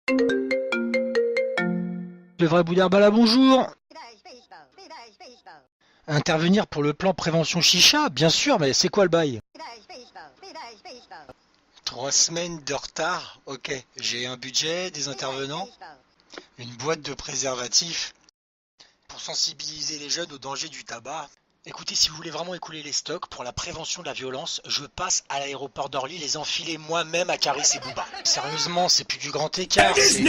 Le vrai Boudherbala, bonjour. Intervenir pour le plan prévention chicha, bien sûr, mais c'est quoi le bail? 3 semaines de retard? Ok, j'ai un budget, des intervenants, une boîte de préservatifs pour sensibiliser les jeunes aux dangers du tabac. Écoutez, si vous voulez vraiment écouler les stocks pour la prévention de la violence, je passe à l'aéroport d'Orly les enfiler moi-même à Caris et Bouba. Sérieusement, c'est plus du grand écart, c'est...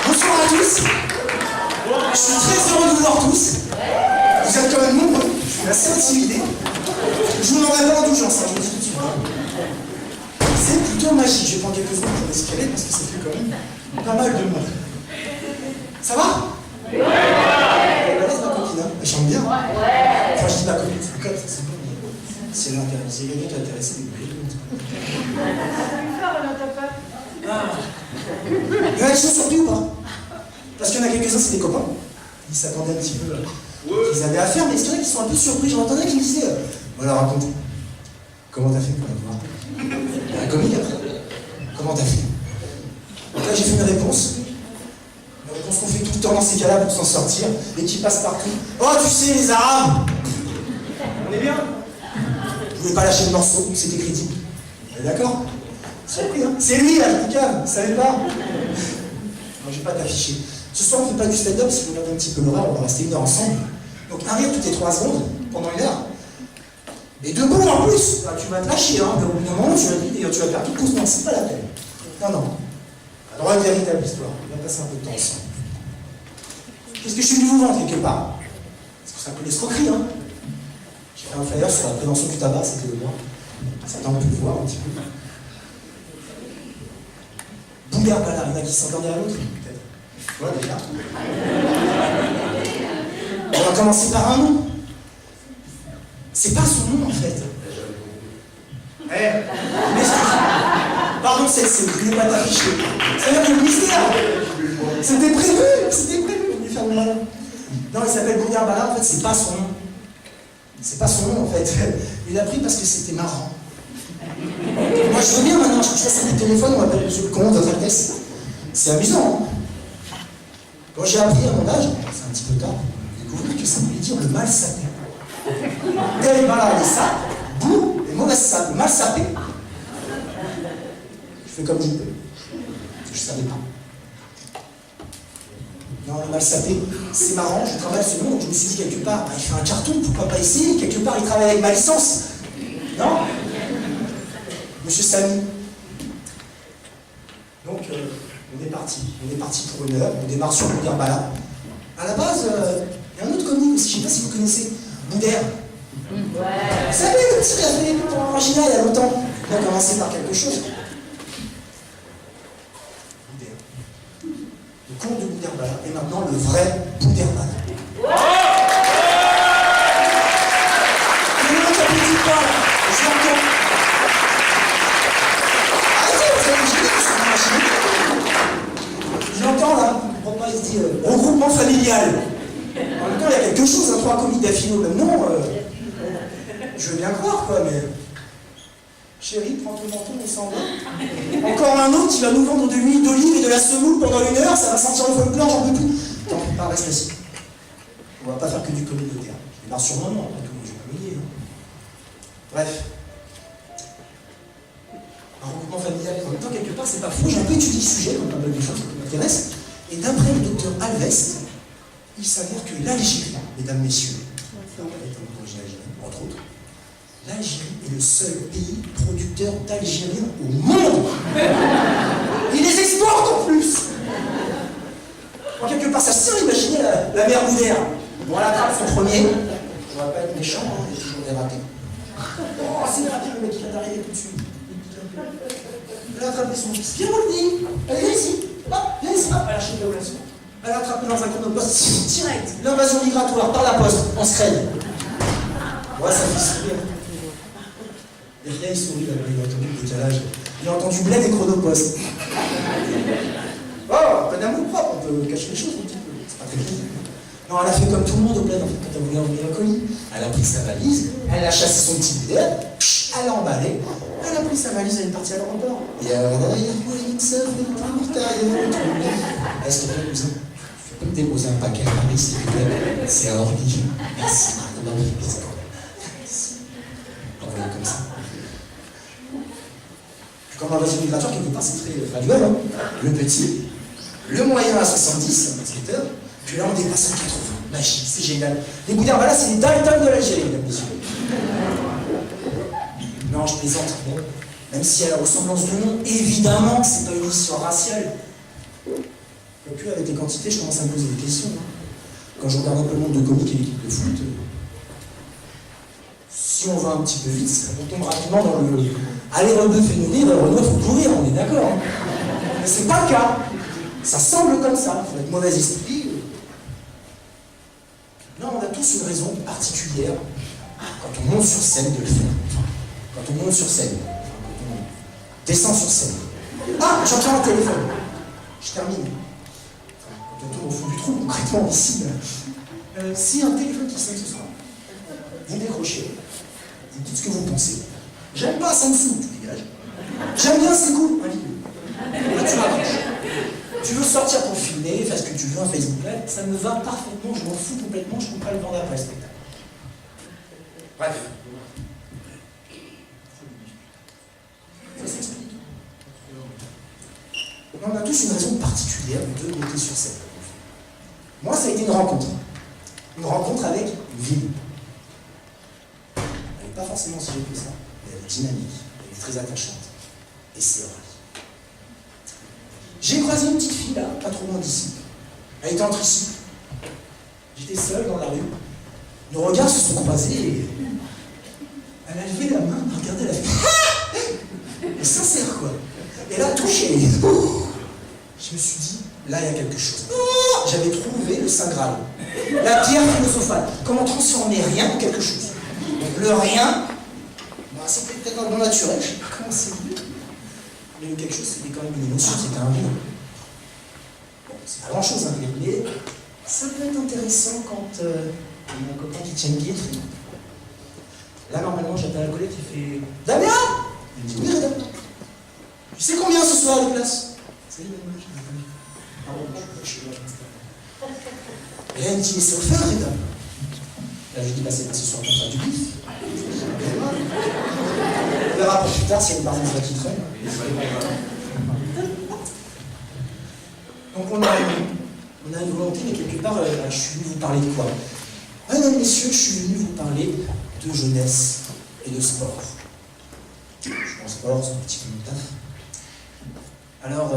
Bonsoir à tous. Je suis très heureux de vous voir tous. Vous êtes quand même nombreux. Je suis assez intimidé. Je vous n'en ai pas indulgence, je vous dis tout de suite. C'est plutôt magique. Je vais prendre quelques secondes pour respirer parce que ça fait quand même pas mal de monde. Ça va? Ouais. Laisse ma copine, hein. Elle chante bien. Ouais. Enfin, je dis ma copine, c'est comme ça, c'est bon. Si elle est intéressée, si quelqu'un qui est intéressé, il y en a qui sont surpris ou pas? Parce qu'il y en a quelques-uns, c'est des copains. Ils s'attendaient un petit peu qu'ils avaient affaire, mais c'est vrai qu'ils sont un peu surpris. J'en entendais qui me disaient voilà, raconte. Comment t'as fait pour l'avoir? Un comique après. Comment t'as fait? Donc là, j'ai fait une réponse. Une réponse qu'on fait tout le temps dans ces cas-là pour s'en sortir et qui passe partout. Oh, tu sais, les Arabes! On est bien? Je voulais pas lâcher le morceau, c'était crédible. On est d'accord? Surpris, hein? C'est lui, là, je vous calme, vous savez pas? Non, je vais pas t'afficher. Ce soir, on fait pas du stand-up, si vous regardez un petit peu l'horaire, on va rester 1 heure ensemble. Donc, un rire toutes les 3 secondes, pendant 1 heure. Et debout en plus! Bah, tu vas te lâcher, hein, mais au bout d'un moment, tu vas perdre toute conscience, c'est pas la peine. Non, non. La droite véritable histoire, on va passer un peu de temps ensemble. Qu'est-ce que je suis venu vous vendre quelque part? C'est un peu l'escroquerie, hein? J'ai fait un flyer sur la prévention du tabac, c'était le mois. Certains ont pu le voir un petit peu. Boudherbala, il y en a qui s'entendent derrière l'autre, peut-être. Voilà, déjà. On va commencer par un nom. C'est pas son nom, en fait. Mais pardon, c'est je voulais pas t'afficher. Ça vient de le mystère. C'était prévu, je voulais faire le malin. Non, il s'appelle Boudherbala, en fait, c'est pas son nom. C'est pas son nom, en fait. Il l'a pris parce que c'était marrant. Moi, je veux bien maintenant, je laisse un téléphone, on m'appelle Monsieur le Comte, votre Altesse. C'est amusant, hein. Quand j'ai appris à mon âge, c'est un petit peu tard, j'ai découvert que ça voulait dire le mal sapé. Tel voilà, les sapes, boum, les mauvaises sapes, mal sapé. Je fais comme je peux. Parce que je savais pas. Non, le mal sapé, c'est marrant, je travaille ce nom, donc je me suis dit quelque part, il fait un carton, pourquoi pas essayer? Quelque part, il travaille avec ma licence. Non? Monsieur Samy. Donc, on est parti pour 1 heure, on démarre sur Boudherbala. À la base, il y a un autre comique aussi, je ne sais pas si vous connaissez, Boudher. Ouais. Vous savez, le petit qui a fait pour Marginal il y a longtemps. Il a commencé par quelque chose. Boudher. Le conte de Boudherbala est maintenant le vrai Boudherbala. Ouais. Il y en a qui n'applaudissent pas, là. Je l'entends. J'entends là, mon papa il se dit regroupement familial. En même temps, il y a quelque chose, 3 comiques d'affilée au même nom. Je veux bien croire quoi, mais. Chérie, prends ton menton, on s'en va. Encore un autre qui va nous vendre de l'huile d'olive et de la semoule pendant 1 heure, ça va sentir le folklore, j'en peux plus. Attends, pas reste assis. On va pas faire que du communautaire. Je démarre sur mon nom, après tout, je vais communier. Bref. Un regroupement familial, en même temps, quelque part, c'est pas faux. J'ai un peu étudié le sujet, comme pas mal de choses qui m'intéressent. Et d'après le docteur Alves, il s'avère que l'Algérie, mesdames, messieurs, entre autres, l'Algérie est le seul pays producteur d'Algériens au monde. Il les exporte en plus. En quelque part, ça sert, imaginez la mère Boudher. Bon, elle attrape son premier. Je ne vais pas être méchant, hein, il y a toujours des ratés. Oh, c'est raté, le mec, il vient d'arriver tout de suite. Elle a attrapé son fils. Viens, Mouldi. Allez, viens ici. Hop, viens Elle a attrapé dans un chronopost direct. L'invasion migratoire par la poste, en scred. Ouais, ça fait sourire. Derrière, il sourit, là, il a entendu le décalage. Il a entendu bled et chronopost. Oh, un peu d'amour propre, on peut cacher les choses un petit peu. C'est pas très clair. Non, elle a fait comme tout le monde au bled, en fait, quand elle voulait envoyer un colis. Elle a pris sa valise, elle a chassé son petit BDR, elle a emballé, elle a pris sa valise, elle est partie à l'aéroport. Et une sœur de est-ce que tu peux me déposer un paquet à Paris, s'il te plaît? C'est à Orly. Merci. Envoyé comme ça. Puis comme l'invasion migratoire, quelque part, c'est très graduel. Hein. Le petit, le moyen à 70, un Twitter, puis là on dépasse à 80. Magie, c'est génial. Les Boudins, là c'est les Dalton de l'Algérie, mesdames et messieurs. Non, je plaisante. Bon. Même si à la ressemblance de nom, évidemment, c'est pas une histoire raciale. Et puis avec les quantités, je commence à me poser des questions. Hein. Quand je regarde un peu le monde de comiques et l'équipe de foot, si on va un petit peu vite, on tombe rapidement dans le aller Renaud fait nourrir, Renaud faut courir, on est d'accord. Hein. Mais c'est pas le cas. Ça semble comme ça, il faut être mauvais esprit. Non, on a tous une raison particulière quand on monte sur scène de le faire. Quand on monte sur scène, quand on descend sur scène. Ah, j'entends un téléphone. Je termine. Quand on tourne au fond du trou, concrètement ici. Si un téléphone qui sonne ce soir, vous décrochez, vous dites ce que vous pensez. J'aime pas, ça me fout, tu dégages. J'aime bien, c'est cool, un vidéo. Là, tu raccroches. Tu veux sortir pour filmer, faire ce que tu veux, un Facebook Live, ça me va parfaitement, je m'en fous complètement, je comprends le vent d'après spectacle. Bref. Ça s'explique. On a tous une raison particulière de monter sur scène. Moi, ça a été une rencontre. Une rencontre avec une ville. Elle n'est pas forcément si jolie que ça, mais elle est dynamique, elle est très attachante. Et c'est vrai. J'ai croisé une petite fille là, pas trop loin d'ici. Elle était en tricycle. J'étais seul dans la rue. Nos regards se sont croisés et elle a levé la main, elle regardait, elle a fait mais sincère quoi. Elle a touché. Je me suis dit, là il y a quelque chose. J'avais trouvé le Saint Graal. La pierre philosophale. Comment transformer rien en quelque chose. Donc le rien, bah, c'était peut-être un bon naturel, je sais pas comment c'est vu. Mais quelque chose, c'était quand même une émotion, c'était un rire. Bon, c'est pas grand-chose, hein, mais ça peut être intéressant quand il y a un copain qui tient une guitare. Là, normalement, j'appelle un collègue qui fait « Damien !» Il me dit « Oui, Reda. Tu sais combien ce soir les places ?» Salut, Damien, je t'ai vu. Pardon, je suis là, je m'installe. Et là, il me dit « Mais c'est offert, Reda. » Là, je lui dis « Bah, c'est ce soir qu'on fera du bif. » On verra pour plus tard s'il y a une barre de qui traîne. Donc on a une volonté, mais quelque part, je suis venu vous parler de quoi? Mesdames, messieurs, je suis venu vous parler de jeunesse et de sport. Je pense sport, c'est un petit peu mon taf. Alors,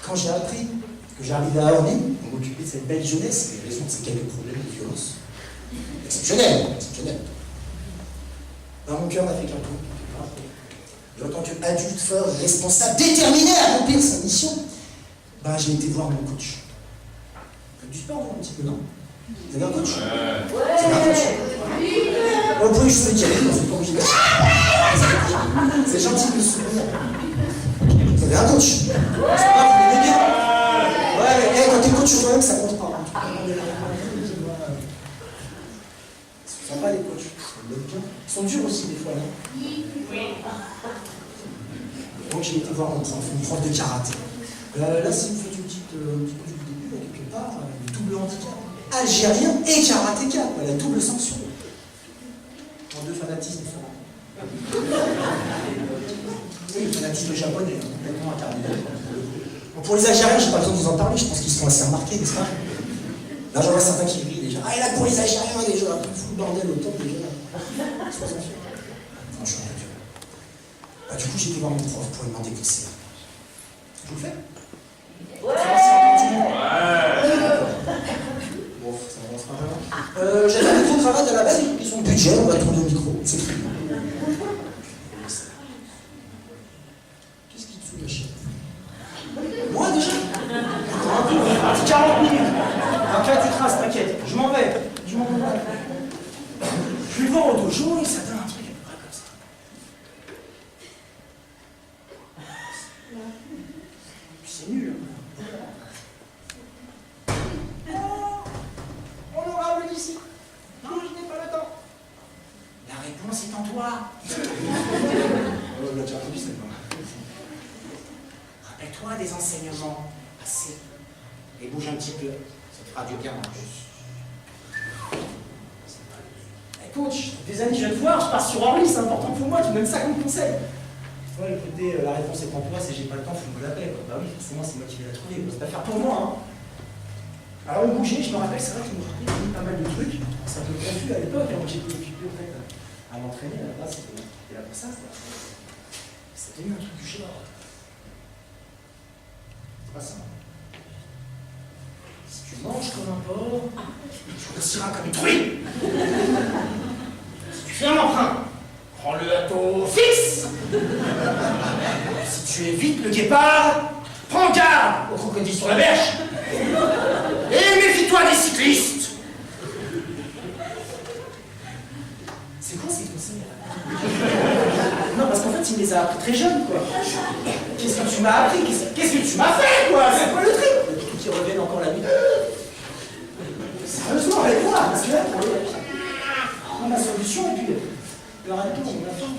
quand j'ai appris que j'arrivais à Orly pour m'occuper de cette belle jeunesse, les raisons de ces quelques problèmes de violence, exceptionnels. Dans mon cœur m'a fait qu'un peu. Et en tant qu'adulte fort, responsable, déterminé à accomplir sa mission, ben, j'ai été voir mon coach. Faites du sport, un petit peu, non? Vous avez un coach? Vous avez un coach? Vous pouvez juste le dire, vous n'êtes pas obligé de c'est gentil de le souvenir. Vous avez un coach? C'est pas, vous l'aimez bien? Ouais, mais quand t'es coach sur toi-même, ça compte pas. Ils sont sympas les coachs. Ils sont durs aussi des fois, non? Oui. Donc j'ai été voir mon prof de karaté. Là, si vous faites un petit peu du début, là, quelque part, le double handicap. Algérien et karatéka, la double sanction. En deux fanatismes différents. Oui, le fanatisme japonais, complètement incarné. Bon, pour les Algériens, je n'ai pas besoin de vous en parler, je pense qu'ils seront assez remarqués, n'est-ce pas? Là, j'en vois certains qui rient déjà. Ah, et là, pour les Algériens, déjà, un peu fou le bordel au top, déjà. Franchement, bah, du coup, j'ai été voir mon prof pour lui demander conseil. Je vous le fais? Ouais. Bon, ça avance pas vraiment. J'avais un micro-cravate à la base, ils ont le budget, on va tourner au micro, c'est très bien. Qu'est-ce qui te fout la chienne? Moi déjà? Encore un peu. 40 minutes. Après, tu traces, t'inquiète. Je m'en vais. Je m'en vais. Je vais voir au dojo et ça donne un truc à peu près comme ça. C'est nul. Honorable d'ici. Non, je n'ai pas le temps. La réponse est en toi. On l'a déjà entendu, celle-là. Rappelle-toi des enseignements passés. Et bouge un petit peu. Ça te fera du bien. Écoute, des années, je viens de voir, je pars sur Orly, c'est important pour moi, tu me donnes ça comme conseil. Toi, le côté, la réponse est en toi, c'est j'ai pas le temps, faut me la paix. Bah oui, forcément, c'est moi qui vais la trouver. C'est pas faire pour moi, hein. Alors, on bougeait, je me rappelle, c'est vrai qu'il me rappelait pas mal de trucs. C'est un peu confus à l'époque, hein, j'étais occupé en fait à m'entraîner là-bas, c'était là pour ça, c'était un truc du schéma. C'est pas ça. Si tu manges comme un porc, tu grossiras comme une truie. Si tu fais un emprunt, prends-le à taux fixe. Si tu évites le guépard, prends garde aux crocodiles sur la berge. Et méfie-toi des cyclistes. C'est quoi ces conseils? Non, parce qu'en fait, il me les a appris très jeune, quoi. Qu'est-ce que tu m'as appris? Qu'est-ce que tu m'as fait, quoi? C'est quoi le truc? Le truc qui reviennent encore la nuit. Sérieusement, avec moi, parce que là, pour les... prends ma solution, et puis le retour, on a faim.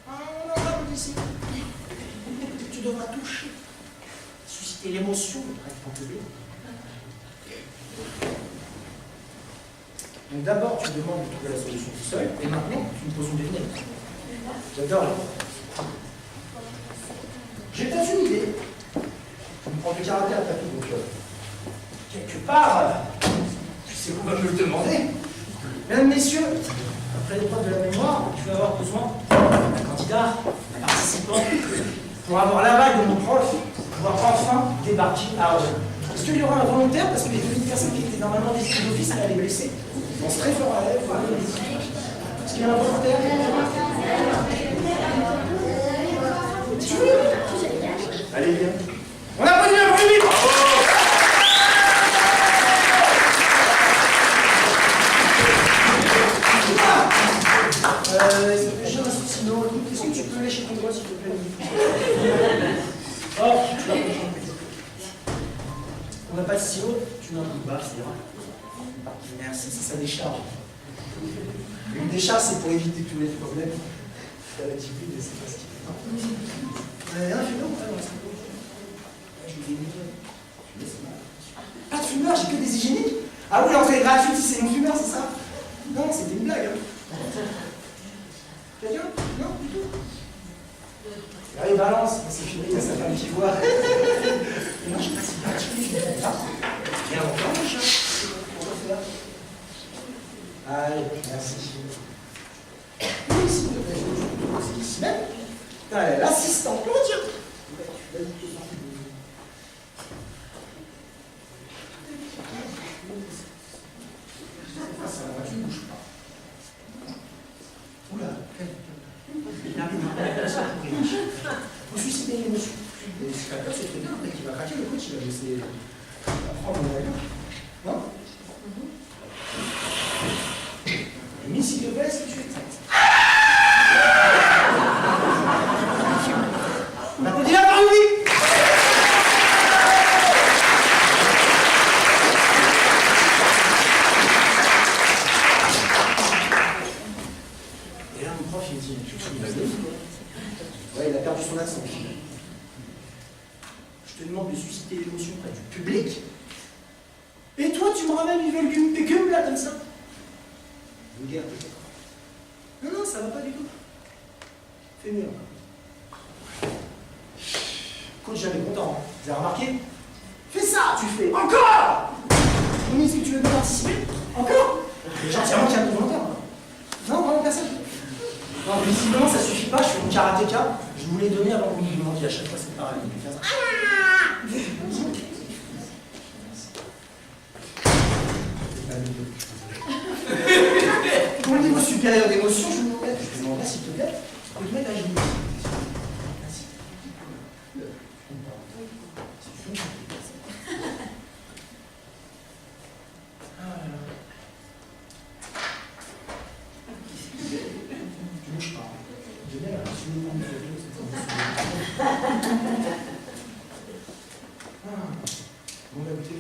On en va d'ici. Tu devras toucher, susciter l'émotion, donc d'abord, tu demandes de trouver la solution tout seul, et maintenant, tu me poses une devinette. J'adore. J'ai peut-être une idée. Je me prends du karaté à tapis, donc quelque part, tu sais qu'on va me le demander. Mesdames, messieurs, après l'épreuve de la mémoire, tu vas avoir besoin d'un candidat, d'un participant, pour avoir l'aval de mon prof, pour pouvoir enfin débarquer à Orly. Est-ce qu'il y aura un volontaire? Parce que les deux personnes qui étaient normalement désignées d'office, elle allait blesser. On se très fort à elle. Est-ce qu'il y a un volontaire? Tu veux? Allez, viens. On applaudit un premier livre! J'ai un stylo. Est-ce que tu peux lécher ton doigt, s'il te plaît? Oh, tu l'as. On n'a pas de stylo, tu mets un coup de barre, c'est vrai. Merci, ça décharge. Une décharge, c'est pour éviter tous les problèmes. La latitude, c'est pas ce qu'il fait. Rien de fumeur, j'ai des nouvelles. Pas de fumeur, j'ai que des hygiéniques. Ah oui, l'entrée est gratuite si c'est une fumeur, c'est ça? Non, c'était une blague. Hein. Quelqu'un? Non, du tout. Allez, balance, c'est fini, il y a sa femme qui voit. Et moi, je sais pas si gratuit, je ne fais pas. Et encore, déjà. On va faire. Allez, merci. Oui, s'il te plaît, c'est ici même. Allez, l'assistant, comment dire? Ça va, tu ne bouges pas. Oula, il arrive à ça pour réagir. Il faut susciter l'émotion. Et c'est pas c'est très bien, après qu'il va craquer, le coach, il va laisser prendre mon avion. Non? Mais s'il te plaît, est-ce que tu es prête? On applaudit la parole, oui! Et là, mon prof, il me dit, ouais, il a perdu son accent. Je te demande de susciter l'émotion près du public. Et toi, tu me ramènes une pécume là, comme ça. Une guerre, peut-être. Non, non, ça va pas du tout. Fais mieux. Coach, jamais content. Vous avez remarqué? Fais ça, tu fais. Encore! On est-ce que tu veux bien participer? Encore? Gentiment qu'il y a un volontaire. Non, vraiment personne. Non, visiblement, ça suffit pas. Je suis mon karatéka. Je vous l'ai donné avant que vous me demandiez. À chaque fois, c'est pareil. Pour le niveau supérieur d'émotion, je vous demanderais, s'il te plaît, de te mettre à genoux. Merci.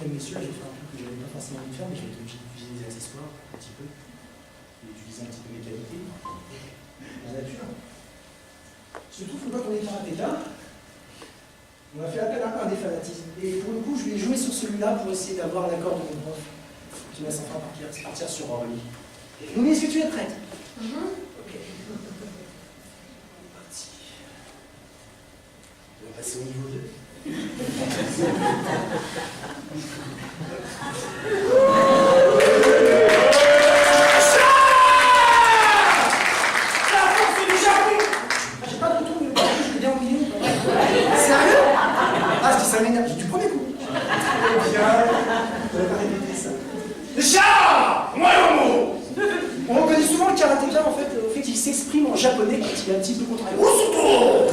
mesdames, messieurs, je vais faire un truc que je n'avais pas forcément envie de faire, mais je vais être obligé d'utiliser des accessoires, un petit peu. Je vais utiliser un petit peu mes qualités. La nature. Il se trouve que quand on est karatéka, on a fait appel à un des fanatismes. Et pour le coup, je vais jouer sur celui-là pour essayer d'avoir l'accord de mon prof. Tu me laisses enfin partir sur Orly. Noémie, est-ce que tu es prête? Ok. Parti. On va passer au niveau 2. J'ai pas de retour, mais je l'ai bien oublié. Sérieux? Ah, ça m'énerve. J'ai du premier coup. Bien. On va pas répéter ça. Déjà! Moi, Momo! On reconnaît souvent le karatéka en fait, au fait qu'il s'exprime en japonais quand il est un petit peu contrarié. Osoto!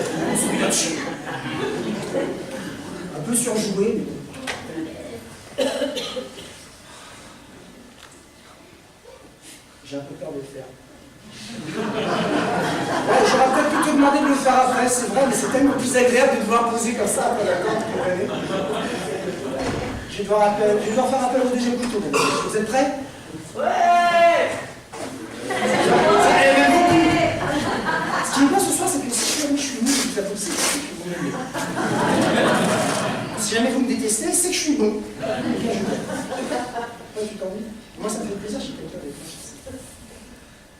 Un peu surjoué, mais bon. J'ai un peu peur de le faire. Ouais, j'aurais peut-être plutôt demandé de le faire après, c'est vrai, mais c'est tellement plus agréable de devoir poser comme ça après la corde. Je vais devoir faire appel au deuxième couteau. Vous êtes prêts? Ouais! Ce qui me passe ce soir, c'est que si jamais je suis nul et que je la pose, c'est que vous m'aimez. Si jamais vous me détestez, c'est que je suis bon. Tu t'en dis? Moi, ça me fait plaisir, je suis quelqu'un avec moi.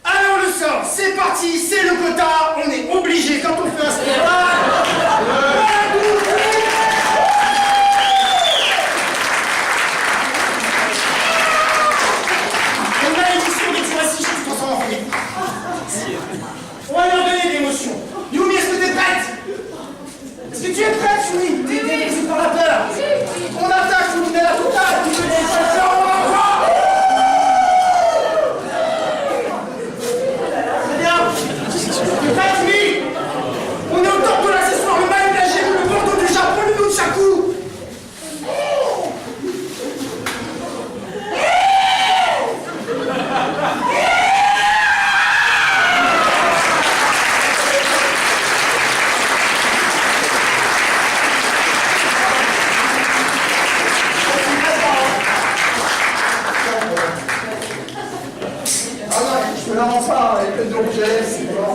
Alors le sort, c'est parti, c'est le quota, on est obligé quand on fait un spectacle. On a l'émission des tirs à 6 qui se transforme en folie. On va leur donner de l'émotion. Yumi, est-ce que t'es prête? Est-ce que tu es prête, Yumi? T'es délaissée par la peur. On attaque, Yumi, à la totale. Tu veux des chasseurs, on va voir. On est au top de l'accessoire, le maillot de la Géry, le Bordeaux du Japon, le Nunchaku. Ah non, je me la rends pas, elle est pleine d'objets, c'est bon.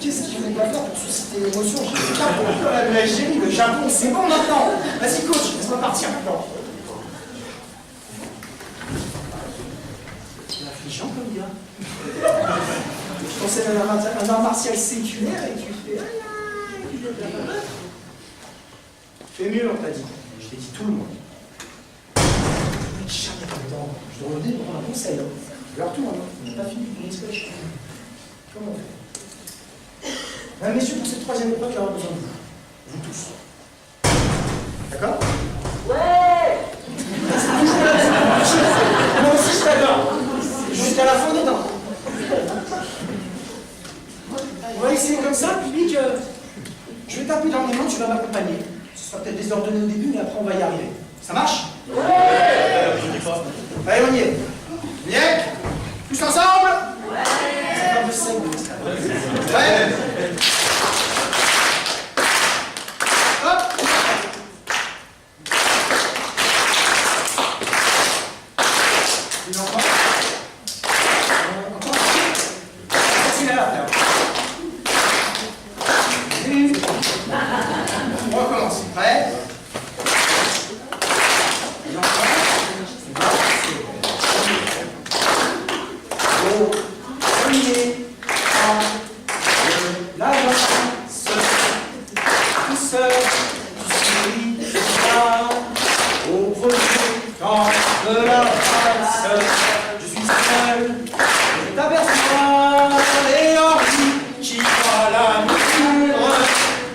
Qu'est-ce qu'il faut pas faire pour susciter l'émotion? J'ai pas pour peur à l'Algérie, le Japon, c'est bon maintenant. Vas-y coach, laisse-moi partir maintenant. C'est affligeant comme gars. Je pensais à un art martial séculaire et tu fais... Fais mieux, on t'a dit. Je t'ai dit tout le monde. Jamais pas le temps. Je dois revenir pour un conseil. Je leur tourne, on n'a pas fini pour l'explosion. Comment on fait? Mesdames, messieurs, pour cette troisième épreuve, j'aurai besoin de vous. Vous tous. D'accord? Ouais! Moi aussi, je t'adore. Jusqu'à la fin des dents. On va essayer comme ça, public. Je vais taper dans les mains, tu vas m'accompagner. Ce sera peut-être désordonné au début, mais après, on va y arriver. Ça marche? Ouais! Allez, on y est. Niek? Tous ensemble? Ouais! C'est pas de sec, ouais! Hop! Une encore? Encore? Facile à la faire. On recommence. Prêt? Une encore? Au premier temps de la danse, tout seul, tu souris, au premier temps de la valse, je suis seul, je t'aperçois, et Orly qui voit la mesure,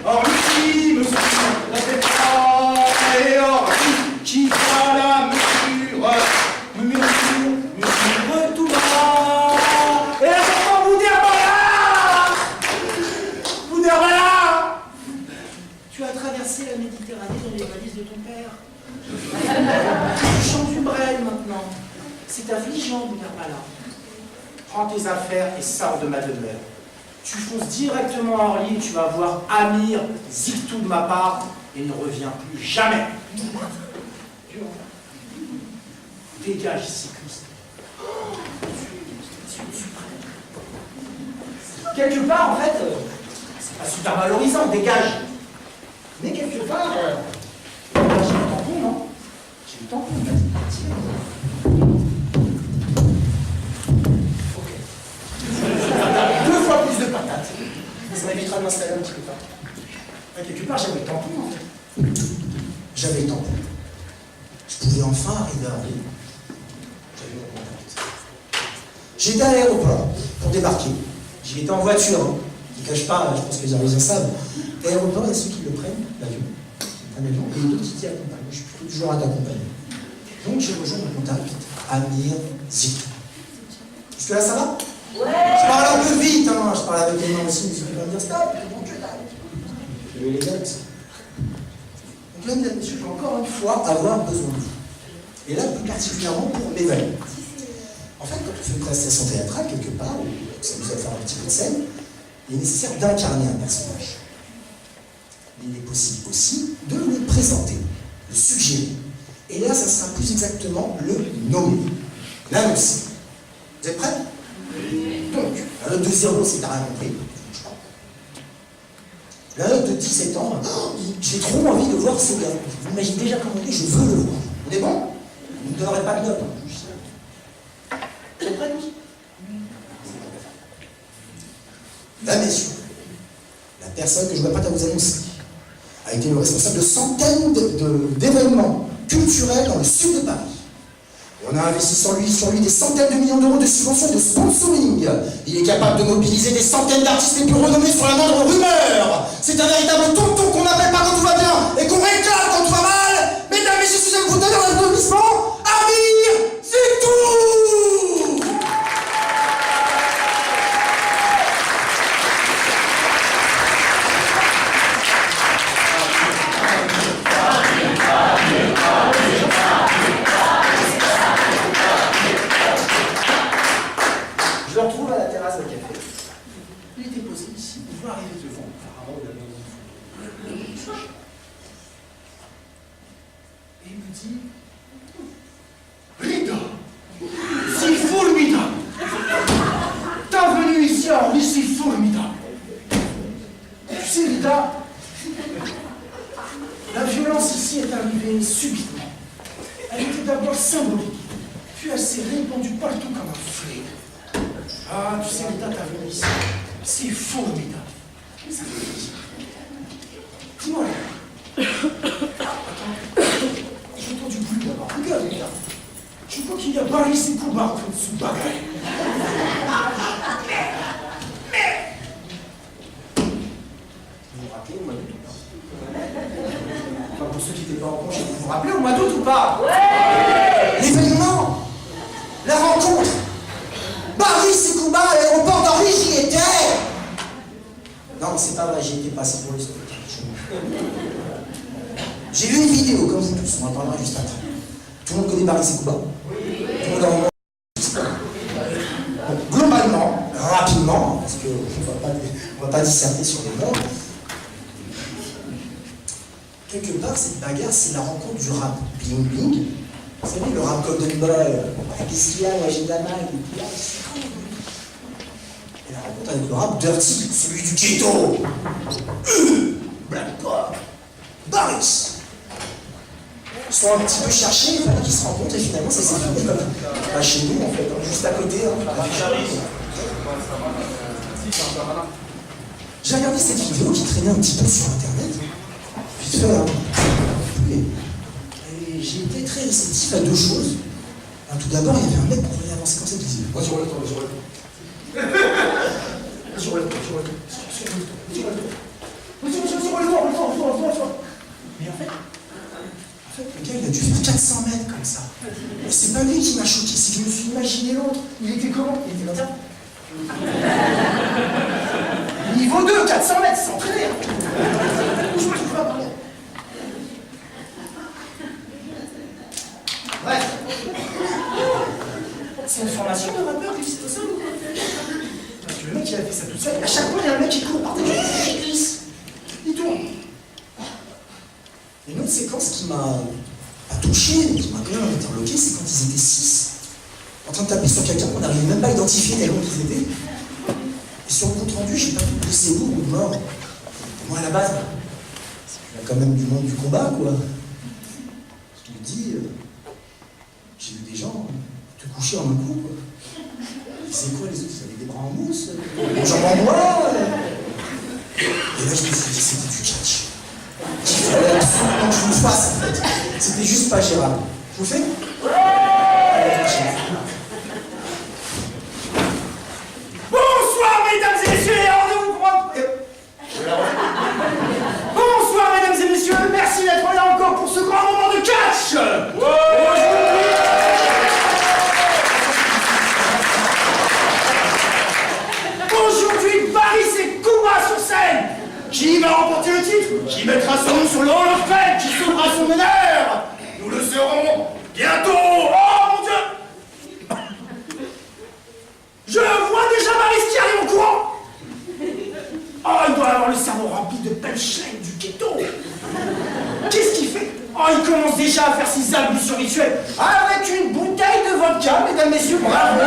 Orly qui me sourit, répète pas, et Orly qui voit la mesure, mesure tout bas, et là j'entends Boudherbala. Tu as traversé la Méditerranée dans les valises de ton père. Tu chantes du Brel maintenant. C'est affligeant, Boudherbala. Prends tes affaires et sors de ma demeure. Tu fonces directement à Orly et tu vas voir Amir, zig tout de ma part, et ne reviens plus jamais. Dégage ici, Christ. Quelque part, en fait, c'est pas super valorisant, dégage. Mais quelque part, j'ai le tampon, non? J'ai le tampon, en fait. Ok. 2 fois plus de patates. Ça m'évitera de m'installer un petit peu partout. Quelque part, j'avais le tampon, en fait. J'avais le tampon. Je pouvais enfin arriver à Rio. J'avais mon contact. J'étais à l'aéroport pour débarquer. J'y étais en voiture, hein. Je ne cache pas, je pense que les Ariésiens savent. L'aéroport, il y a ceux qui le prennent, l'avion. C'est un avion, et d'autres qui t'y accompagnent. Je suis plutôt toujours à t'accompagner. Donc j'ai rejoint mon contact, Amir Zitou. Jusque là, ça va? Ouais. Je parle un peu vite, hein. Je parle avec les mains aussi, mais ils vont me dire stop, je vais les notes. Donc là, mesdames et messieurs, je vais encore une fois avoir besoin de vous. Et là, plus particulièrement pour m'évaluer. En fait, quand on fait une prestation théâtrale, quelque part, ou ça nous a fait un petit peu de scène, il est nécessaire d'incarner un personnage. Mais il est possible aussi de le présenter, le suggérer. Et là, ça sera plus exactement le nommer, l'annoncer. Vous êtes prêts? Oui. Donc, la note de 0, c'est t'as rien compris. La note de 17 ans, j'ai trop envie de voir ce gars. Vous imaginez déjà comment il est, je veux le voir. Vous êtes bon? Vous ne donnerez pas de note. Vous êtes prêts tous? Là, messieurs, la personne que je m'apprête à vous annoncer a été le responsable de centaines d'événements culturels dans le sud de Paris. Et on a investi sur lui des centaines de millions d'euros de subventions et de sponsoring. Il est capable de mobiliser des centaines d'artistes les plus renommés sur la moindre rumeur. C'est un véritable tonton qu'on n'appelle pas quand tout va bien et qu'on réclame quand tout va mal. Mesdames et messieurs, si vous donner un applaudissement, Amir, c'est tout! Je le retrouve à la terrasse d'un café. Il était posé ici, il voit arriver devant. Apparemment, il a bien dit. Et il me dit Rita, c'est formidable. Ta venue ici à Orly, c'est formidable. Tu sais, Rita, la violence ici est arrivée subitement. Elle était d'abord symbolique, puis elle s'est répandue partout comme un fléau. Ah, tu sais, Rita, ta venue ici, c'est formidable. Ça fait plaisir. Dis-moi, attends, j'entends du bruit là-bas. Regarde, Rita. Je crois qu'il y a Barry Sekouba en train de se bagarrer. Vous vous rappelez au mois d'août ou pas? Enfin, pour ceux qui n'étaient pas en congé, vous vous rappelez au mois d'août ou pas? Ouais. L'événement, la rencontre. Barry Sekouba à l'aéroport d'Orly, j'y étais. Non, c'est pas vrai, j'y étais pas, c'est pour le spectacle. J'ai vu une vidéo, comme vous tous, on en parlera juste après. Tout le monde connaît Barry Sekouba? Oui. Tout le monde a un bon, globalement, rapidement, parce qu'on ne va pas disserter sur les mots, quelque part, cette bagarre, c'est la rencontre du rap bling bling. Vous savez, le rap Golden Boy, qu'est-ce qu'il y a, moi j'ai de la malle, et la rencontre avec le rap Dirty, celui du ghetto. Black Pop, Barris. Ils sont un petit peu cherchés, il fallait qu'ils se rencontrent et finalement ça s'est fini comme bah, chez nous en fait, hein, juste à côté. J'ai regardé cette vidéo qui traînait un petit peu sur internet, vite fait, hein. Et j'ai été très réceptif à 2 choses. Alors, tout d'abord, il y avait un mec qu'on pouvait avancer comme ça qui disait vas-y, relève-toi, vas-y, relève-toi. Vas-y, relève-toi, vas-y, relève-toi. Mais en fait, le gars, il a dû faire 400 mètres comme ça. Et c'est pas lui qui m'a choqué, c'est que je me suis imaginé l'autre. Il était comment? Il était comme ça. Niveau 2, 400 mètres, sans entraîner. Je me trouve pas parler. Bref. C'est une formation de rappeur qui c'est tout seul ou quoi? Parce que le mec, il a fait ça tout seul. À chaque fois, il y a un mec qui court par terre. Il glisse. Il tourne. Une autre séquence qui m'a Pas touché, mais qui m'a quand même interloqué, c'est quand ils étaient 6, en train de taper sur quelqu'un qu'on n'arrivait même pas à identifier tellement qu'ils étaient. Et sur le compte rendu, je sais pas plus blessé ou mort. Moi, à la base, il y a quand même du monde du combat, quoi. Je te le dis, j'ai vu des gens te coucher en un coup, quoi. C'est quoi les autres? Ils avaient des bras en mousse, des jambes en bois. Et là, je me suis dit, c'était du catch. Il fallait absolument que je le fasse, en fait. C'était juste pas gérable. Je vous fais? Bonsoir, mesdames et messieurs, et alors de vous prendre... Bonsoir, mesdames et messieurs, merci d'être là encore pour ce grand moment de catch. Aujourd'hui, Paris et Kuba sur scène. Qui va remporter le titre? Qui mettra son nom sur le Hall of Fame? Qui sauvera son honneur? Nous le saurons bientôt. Oh mon Dieu! Je vois déjà Maris qui arrive en courant. Oh, il doit avoir le cerveau rempli de punchline du ghetto. Qu'est-ce qu'il fait? Oh, il commence déjà à faire ses ablutions rituelles avec une bouteille de vodka, mesdames, messieurs, bravo.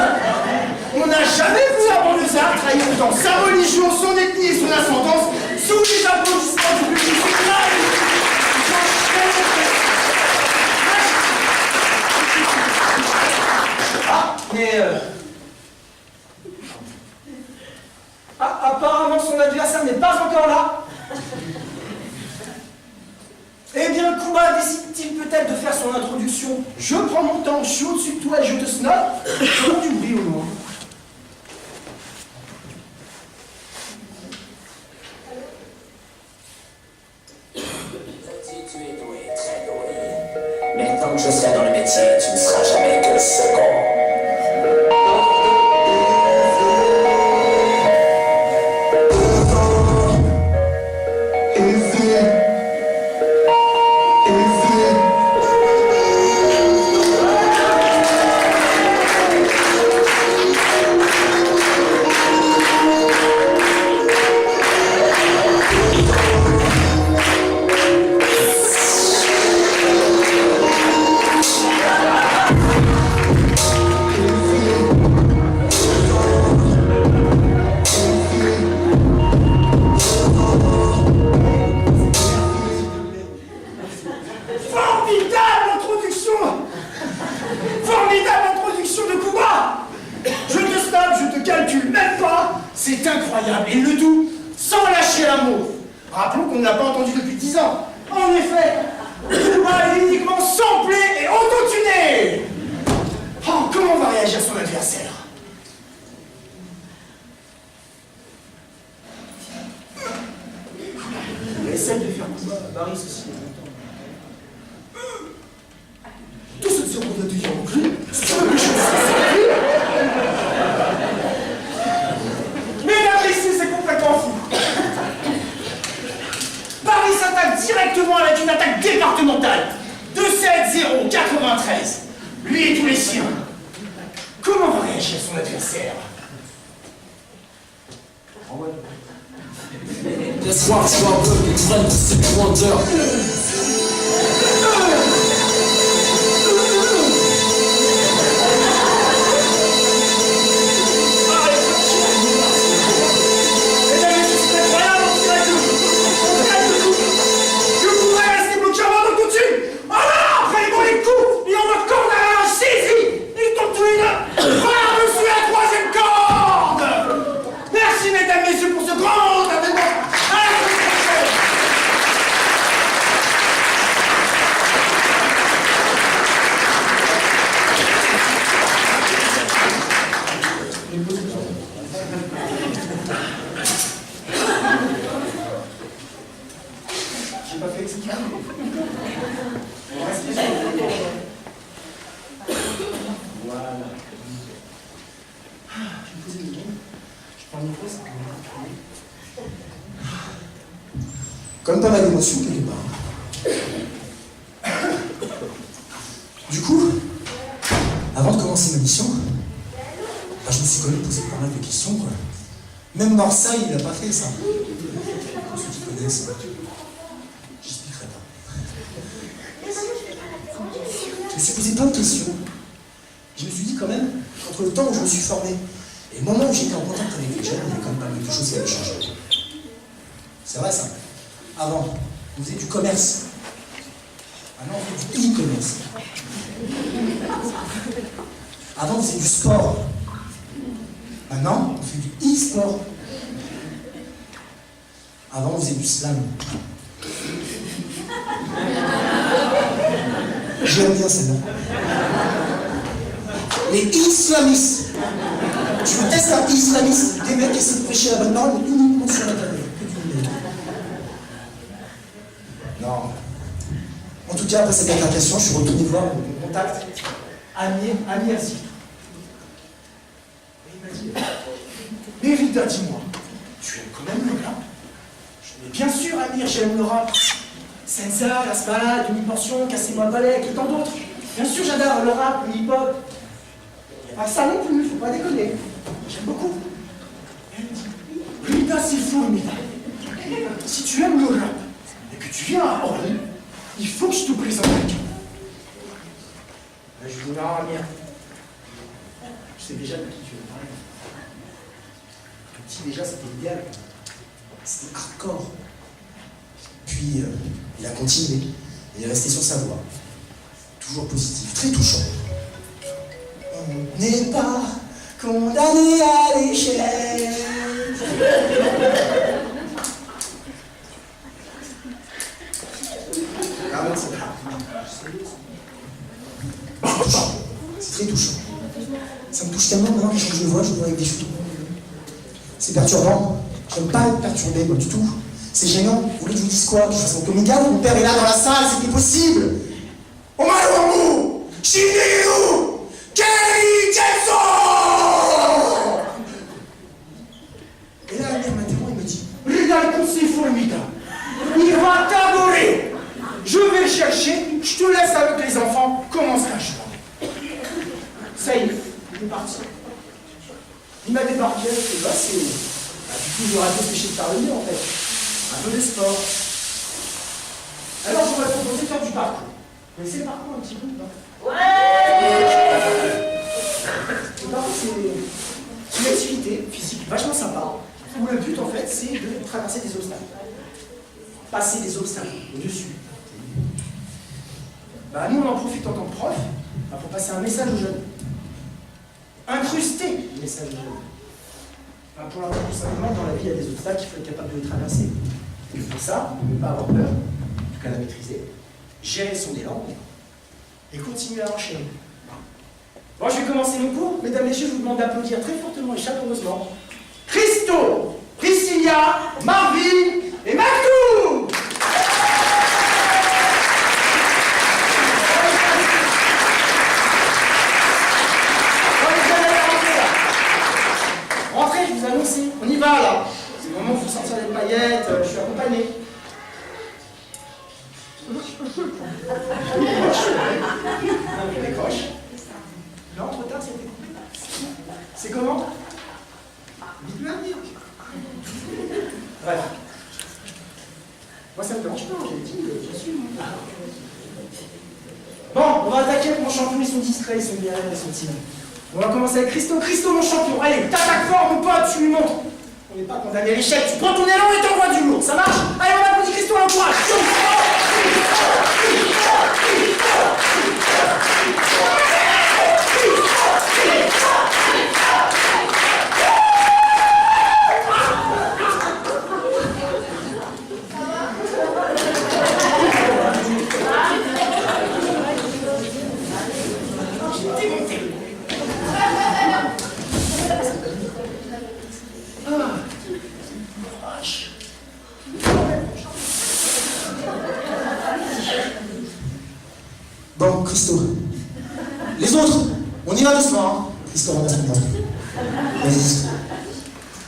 On n'a jamais vu un banlieusard trahir dans sa religion, son ethnie et son ascendance sous les applaudissements du public. Ah, mais apparemment son adversaire n'est pas encore là. Eh bien, Kuba décide-t-il peut-être de faire son introduction? Je prends mon temps, je suis au-dessus de toi et je te snob. Comme du bruit au loin. Tu es doué, très doué. Mais tant que je serai dans le métier, tu ne seras jamais que le second. C'est incroyable, et le tout sans lâcher l'amour. Rappelons qu'on ne l'a pas entendu depuis 10 ans. En effet, Kuba est uniquement samplé et autotuné. Oh, comment va réagir son adversaire? Il essaie de faire Kuba, Baris aussi. Tout ce seconde de dire en clé, mesdames, ici, c'est complètement fou. Paris s'attaque directement avec une attaque départementale. 2-7-0-93. Lui et tous les siens. Comment va réagir son adversaire? Laisse-moi que tu sois aveugle et que prenne de cette grandeur. Comme pas mal d'émotions quelque part. Du coup, avant de commencer ma mission, bah, je me suis quand même posé pas mal de questions, quoi. Même Marseille, il a pas fait ça. Pour ceux qui connaissent, j'expliquerai pas. me suis posé plein de questions. Je me suis dit quand même, entre le temps où je me suis formé et le moment où j'étais en contact avec les jeunes, il y avait quand même pas mal de choses qui avaient changé. C'est vrai ça. Avant, on faisait du commerce. Maintenant, on fait du e-commerce. Avant, on faisait du sport. Maintenant, on fait du e-sport. Avant, on faisait du slam. J'aime bien celle-là. Les islamistes. Je teste un islamiste. Des mecs qui essaient de prêcher la bonne parole, mais uniquement sur Internet. Non. En tout cas, après cette altercation, je suis retourné voir mon contact, Amir Asif. Et il m'a dit, mais Rita, dis-moi, tu aimes quand même le rap? Mais bien sûr, Amir, j'aime le rap. Senza, La Spalade, Demi-Portion, Cassez-moi le balai, et tant d'autres. Bien sûr, j'adore le rap, le hip-hop. Il n'y a pas que ça non plus, faut pas déconner. J'aime beaucoup. Et elle me dit, Rita, c'est fou, Rita. Si tu aimes le rap et que tu viens à Orly, il faut que je te présente quelqu'un. Je lui dis, non, Amir. Je sais déjà de qui tu veux parler. Le petit, déjà, c'était idéal. C'était hardcore. Puis, il a continué. Il est resté sur sa voie. Toujours positif, très touchant. On n'est pas condamné à l'échec. Ah non, c'est touchant. C'est très touchant. Ça me touche tellement maintenant que quand je le vois avec des cheveux. C'est perturbant. J'aime pas être perturbé, moi, du tout. C'est gênant. Vous voulez que je vous dise quoi? Que je fasse mon comédien? Mon père est là dans la salle, c'est plus possible. Omaru Shiniru Kei Jetsu. Et là, il m'interrompt, il me dit, regarde comme c'est formidable. Il va t'adorer. Je vais le chercher, je te laisse avec les enfants, commence à jouer. Ça y est, il est parti. Il m'a débarqué, et bah c'est... du coup, j'aurais tout péché de faire le mieux, en fait. Un peu de sport. Alors, je voudrais proposer de faire du parcours. Vous connaissez le parcours un petit peu, non? Ouais. Le parcours, c'est une activité physique vachement sympa, où le but, en fait, c'est de traverser des obstacles. Passer des obstacles au-dessus. Bah, nous, on en profite en tant que prof pour passer un message aux jeunes. Incruster le message aux jeunes. Pour leur dire tout simplement, dans la vie, il y a des obstacles, il faut être capable de les traverser. Et pour ça, ne pas avoir peur, en tout cas la maîtriser, gérer son élan, et continuer à enchaîner. Bon, je vais commencer mon cours. Mesdames et messieurs, je vous demande d'applaudir très fortement et chaleureusement Christo, Priscilla, Marvin et Martou. Rentrez, je vous annonce, on y va là. C'est le moment où il faut sortir les paillettes, je suis accompagné. Décroche. Non, trop tard, c'était coupé. C'est comment? Dites-le à dire. Bref. Moi, ça me dérange pas, j'ai dit, je suis. Bon, on va attaquer avec mon champion, ils sont discrets, ils sont bien, ils sont timides. On va commencer avec Christo. Christo, mon champion. Allez, t'attaques fort, mon pote, tu lui montres. On n'est pas condamné à l'échec. Tu prends ton élan et t'envoies du lourd. Ça marche? Allez, on applaudit Christo, on l'encourage. Bon, Christo. Les autres, on y va doucement. Hein. Christo, on a 5 minutes. Vas-y.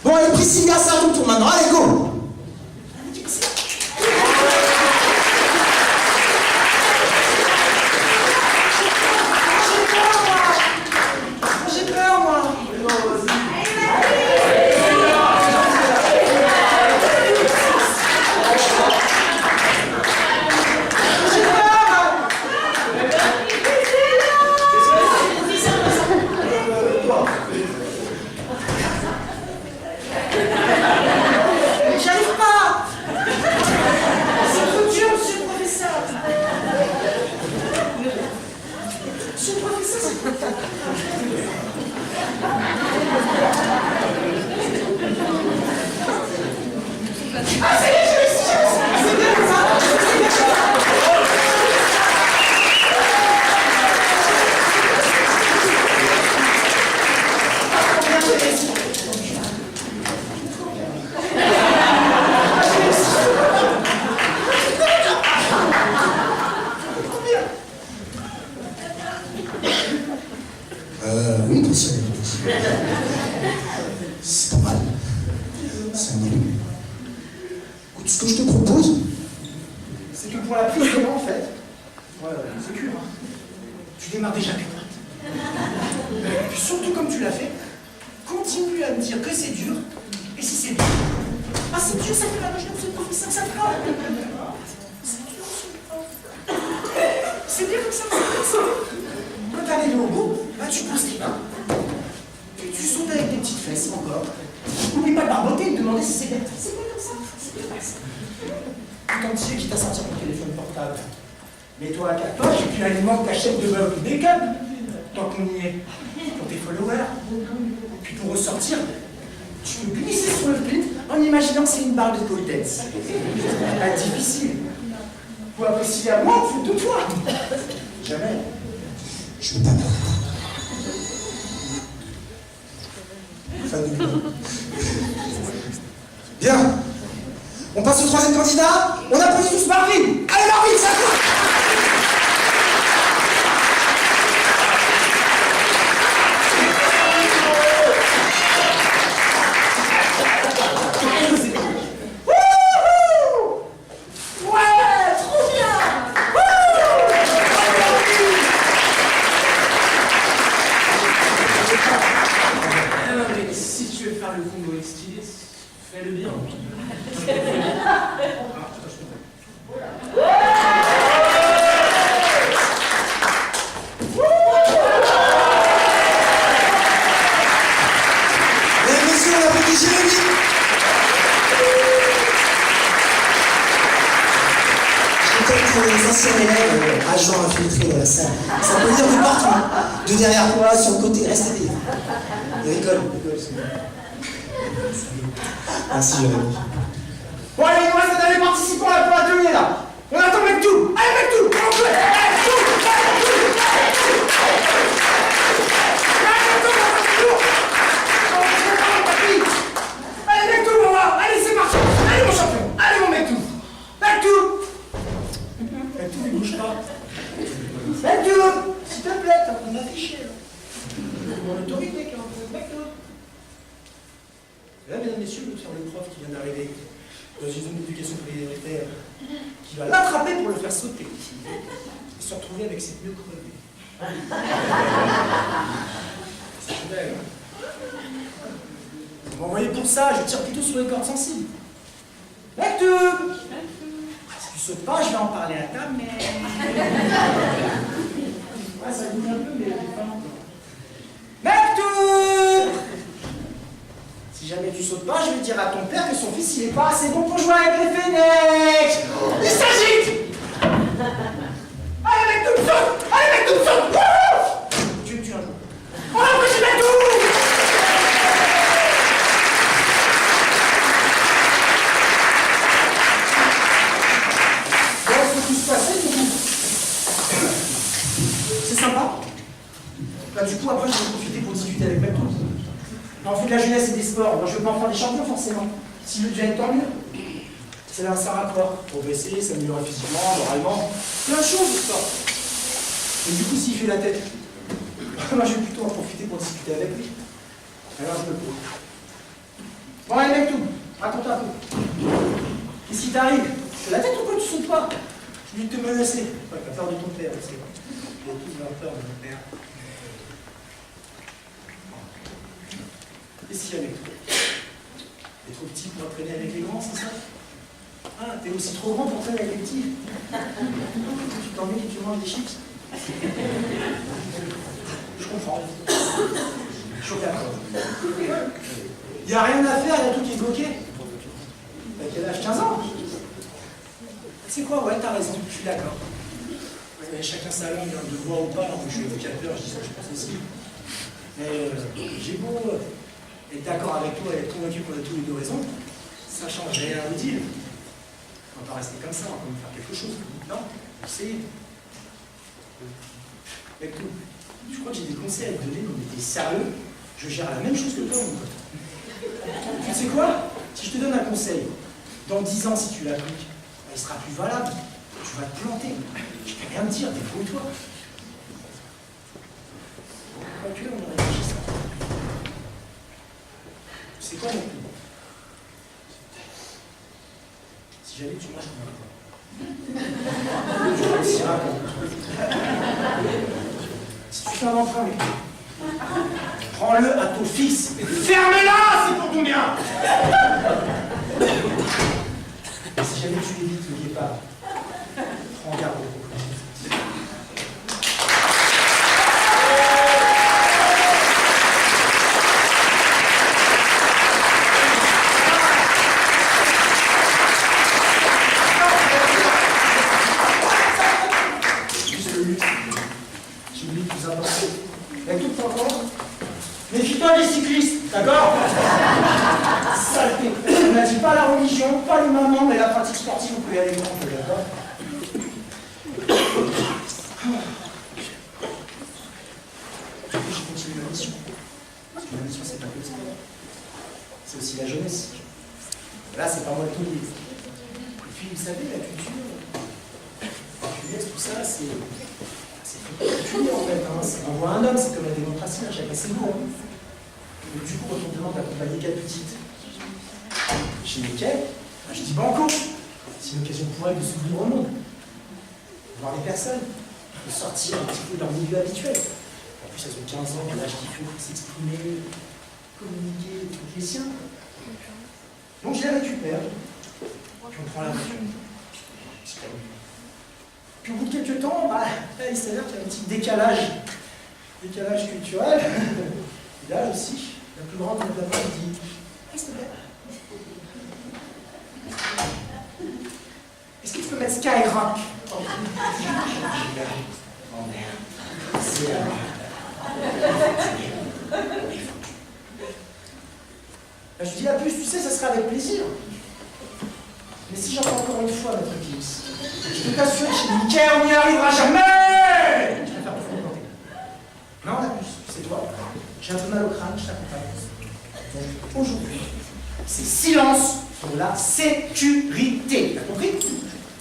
Bon, allez, Priscilla, c'est à ton tour maintenant. Allez, go! J'ai peur, moi. c'est que pour la prise de main, en fait, c'est dur, hein. Tu démarres déjà plus droite. Et puis surtout comme tu l'as fait, continue à me dire que c'est dur, et si c'est dur, ah c'est dur, ça fait la loge de ce professeur, ça fera. C'est dur, c'est bien comme ça, c'est bien. Quand t'arrives au bout, bah tu poses tes mains, et tu sautes avec tes petites fesses encore. N'oublie pas de barboter et de demander si c'est bien. C'est bien comme ça, c'est bien comme ça. Quand tu sais qui t'a sorti ton téléphone portable, mets-toi à 4 poches et puis alimente ta chaîne de make-up, tant qu'on y est, pour tes followers. Puis pour ressortir, tu peux glisser sur le plit en imaginant que c'est une barre de pole dance. C'est pas difficile. Pour apprécier à moi, fous de toi. Jamais. Je me tape. Bien. On passe au troisième candidat. On applaudit tous Marvin. Allez Marvin, ça va. Fais-le bien. Les anciens élèves, agents infiltrés dans la salle. Ça peut venir de partout. De derrière toi, sur le côté, reste éveillé. Et rigole. Merci, Jérémy. Bon, allez, il nous reste un dernier participant là pour l'atelier là. On attend mec tout. Allez, mec tout. On peut. Allez, mec tout, on va. Allez, c'est parti. Allez, mon champion. Allez, mon mec tout. Mec tout. Mec tout, il bouge pas. Mec tout. S'il te plaît, t'es en train de m'afficher là. Mon autorité qui est en train de mec tout. Là, mesdames, messieurs, nous sommes le prof qui vient d'arriver dans une zone d'éducation prioritaire qui va l'attraper pour le faire sauter et se retrouver avec ses pneus crevés. C'est belle. Vous m'envoyez pour ça, je tire plutôt sur les cordes sensibles. Mec, si tu sautes pas, je vais en parler à ta mère. Ouais, ça bouge un peu, mais pas encore. Mec, si jamais tu sautes pas, je vais dire à ton père que son fils il est pas assez bon pour jouer avec les fenêtres. Il s'agite. Allez mec, tout saute. Allez mec, tout saute. Tu me tues un jour. On apprécie mec tout. Bon, il faut tout se passer du coup. C'est sympa. Bah du coup après je vais profiter pour discuter avec mec tout. On fait de la jeunesse et des sports. Moi, je veux pas en faire des champions, forcément. S'il veut déjà être, tant mieux. C'est là un rapport. Progresser, s'améliorer physiquement, moralement. Plein de choses, le sport. Mais du coup, s'il fait la tête, moi, je vais plutôt en profiter pour discuter avec lui. Alors, je me pose. Bon, allez, mec, tout. Raconte-toi un peu. Qu'est-ce qui t'arrive? Tu fais la tête ou quoi? Tu sautes pas? Je viens de te menacer. Ouais, t'as peur de ton père, c'est vrai. J'ai tous peur de mon père. Qu'est-ce qu'il y a avec toi? T'es trop petit pour traîner avec les grands, c'est ça? Ah, t'es aussi trop grand pour traîner avec les petits? Tu t'ennuies et tu manges des chips? Je comprends. Je suis d'accord. Il n'y a rien à faire, il y a tout qui est bloqué. T'as quel âge? 15 ans? C'est quoi? Ouais, t'as raison, je suis d'accord. Chacun sa langue, de voix ou pas, alors que je suis éducateur, je dis ce que je pense aussi. Mais j'ai beau être d'accord avec toi et être convaincu qu'on a tous les deux raison, ça change rien à nous dire. On va pas rester comme ça, on va quand même faire quelque chose. Non, c'est. Avec tout. Je crois que j'ai des conseils à te donner, mais t'es sérieux, je gère la même chose que toi, mon pote. Tu sais quoi? Si je te donne un conseil, dans 10 ans, si tu l'appliques, il sera plus valable. Tu vas te planter. Je peux rien te dire, débrouille-toi. Ok, on a réfléchi ça. C'est quoi mon plus? Si jamais tu manges comme un aussi raconte. Si tu fais un emprunt avec lui, prends-le à ton fils. Ferme-la, c'est pour ton bien. Si jamais tu évites le guépard, prends garde au propos. Juste le lutte. J'ai oublié le plus important. Et tout encore. Méfie-toi des cyclistes, d'accord? Saleté. On n'a dit pas la religion, pas les mamans, mais la pratique sportive, on peut y aller quand on peut, d'accord? Je continue ma mission. Parce que ma mission, c'est pas que le sport. C'est aussi la jeunesse. Là, c'est pas moi le taulier. Et puis, vous savez, la culture, tout ça, c'est culture en fait. Hein. On voit un homme, c'est comme la démocratie, hein, chacun ses goûts. Hein. Et du coup, quand on demande d'accompagner 4 petites chez lesquelles, je dis banco. C'est une occasion pour elles de s'ouvrir au monde, de voir des personnes, de sortir un petit peu de leur milieu habituel. En plus, elles ont 15 ans, l'âge qu'il faut pour s'exprimer, communiquer, trucs les siens. Donc je les récupère, puis on prend la voiture. Puis au bout de quelques temps, là, il s'avère qu'il y a un petit décalage culturel. Et là aussi, la plus grande de la femme dit « S'il te plaît, est-ce que tu peux mettre Skyrock ?» Oh merde, c'est je lui dis la puce, tu sais, ça sera avec plaisir. Mais si j'entends encore une fois notre Gims, je peux t'assurer chez Mickey, on n'y arrivera jamais. Je préfère te faire planter. Non, la puce, c'est toi. J'ai un peu mal au crâne, je t'accompagne. Donc aujourd'hui, c'est silence pour la sécurité. T'as compris?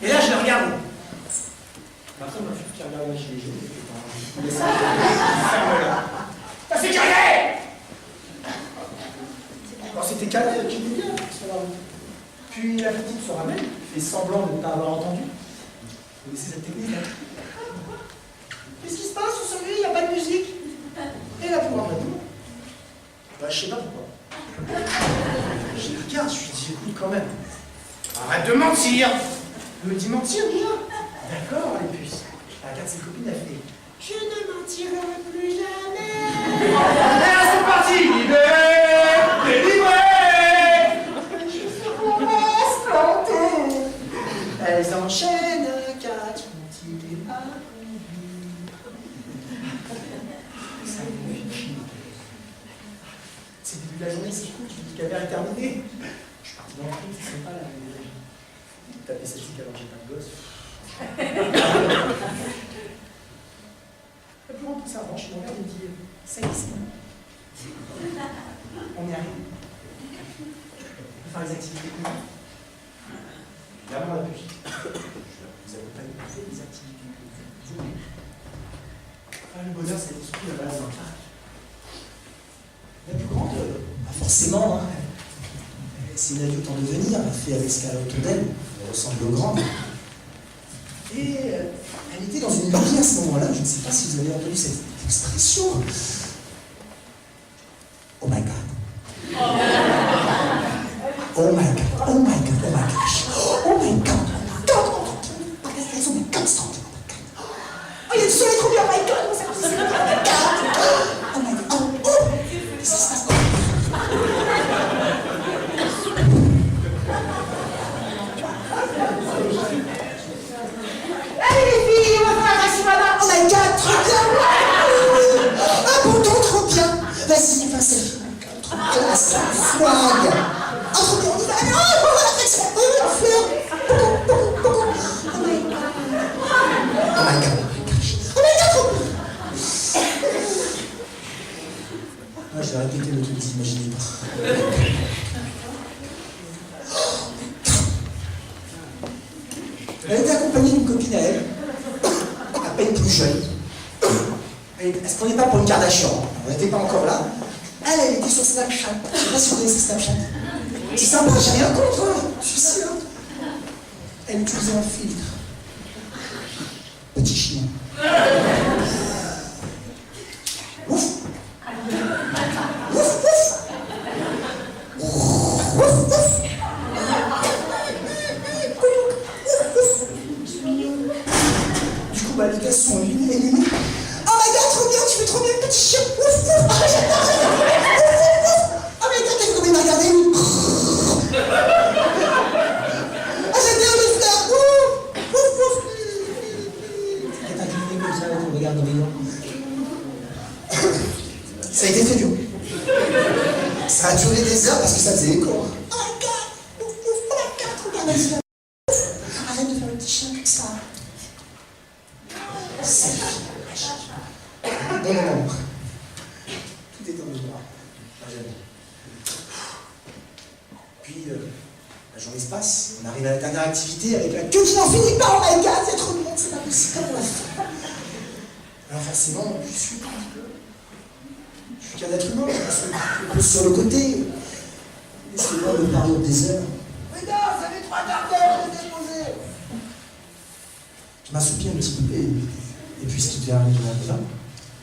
Et là, je le regarde. Après, ma fille qui regarde la gilet jaune. Ferme-la. La sécurité! Bon, c'était calme, tu dis bien sur la route. Puis la petite se ramène, fait semblant de ne pas avoir entendu. Vous connaissez cette technique, hein? Qu'est-ce qui se passe aujourd'hui? Il n'y a pas de musique. Et la plus grande radio, bah, je sais pas pourquoi. Je la regarde, je lui dis, écoute quand même. Arrête de mentir! Elle me dit mentir déjà? D'accord, les puces. Elle regarde ses copines, elle fait je ne mentirai plus jamais. Et là, c'est parti! Libéré! Délivré! Elles enchaînent 4 motivés à c'est le début de la journée, c'est cool, tu dis qu'elle est terminée. Je suis parti dans le truc, c'est sympa là. Taper celle-ci alors que j'ai pas de gosse. Le plus grand qui s'arrange, mon père me dit ça y est, c'est bon. On y arrive. On peut faire les activités communes. Évidemment, la puce. Vous accompagnez pour faire des activités communes. Le bonheur, c'est l'esprit à la base d'un parc. La plus grande, pas forcément, hein. C'est une adulte en devenir, elle fait avec ce qu'elle a autour d'elle, elle ressemble aux grandes. Et elle était dans une lumière à ce moment-là, je ne sais pas si vous avez entendu cette expression. Oh my God. Oh my God, oh my God, oh my gosh. Oh my God, oh my God, oh my God, oh il y a du soleil trop bien, oh my God, oh my God, oh my God, oh, qu'est-ce qui se passe? Allez les filles, on va faire la Shimada, oh my God, trop bien, ah bon, trop bien, vas-y, vas-y, trop classe, swag. Oh, trop bien, on y va, oh, l'attraction, oh, la fleur, oh my God, oh my God, oh my God, ah, j'ai répété le truc, vous imaginez pas. Elle était accompagnée d'une copine à elle, à peine plus jeune. Elle se prenait pas pour une Kardashian, on n'était pas encore là. Elle était sur Snapchat. Je ne sais pas si vous connaissez Snapchat. C'est sympa, j'ai rien contre, hein. Je suis sûr. Elle utilisait un filtre. bah, les gars sont lumineux. Oh my god, trop bien, tu fais trop bien le petit chien. Ouf, ouf, ah, j'adore. Ouf, ouf, ouf. Oh my god, t'as vu comment il m'a regardé, lui. Ah, j'adore le frère. Ouf, ouf, ouf. T'as cligné comme ça, on regarde en riant. Ça a été fait dur. Ça a duré des heures parce que ça faisait écho. Oh my god, ouf, ouf, oh my god, regarde, vas-y. Arrête de faire le petit chien comme ça. C'est bon moment. Tout est dans le bras. Puis, la journée se passe. On arrive à la dernière activité avec la queue qui n'en finit pas. Oh my god, c'est trop long, c'est pas possible. Comment on va faire? Alors forcément, je suis qu'un être humain, je suis sur le côté. Laissez-moi me parler des heures. Mesdames, ça fait 3 quarts d'heure, je vais déposer. Je m'assoupis un petit peu, et puis ce qui devait arriver là,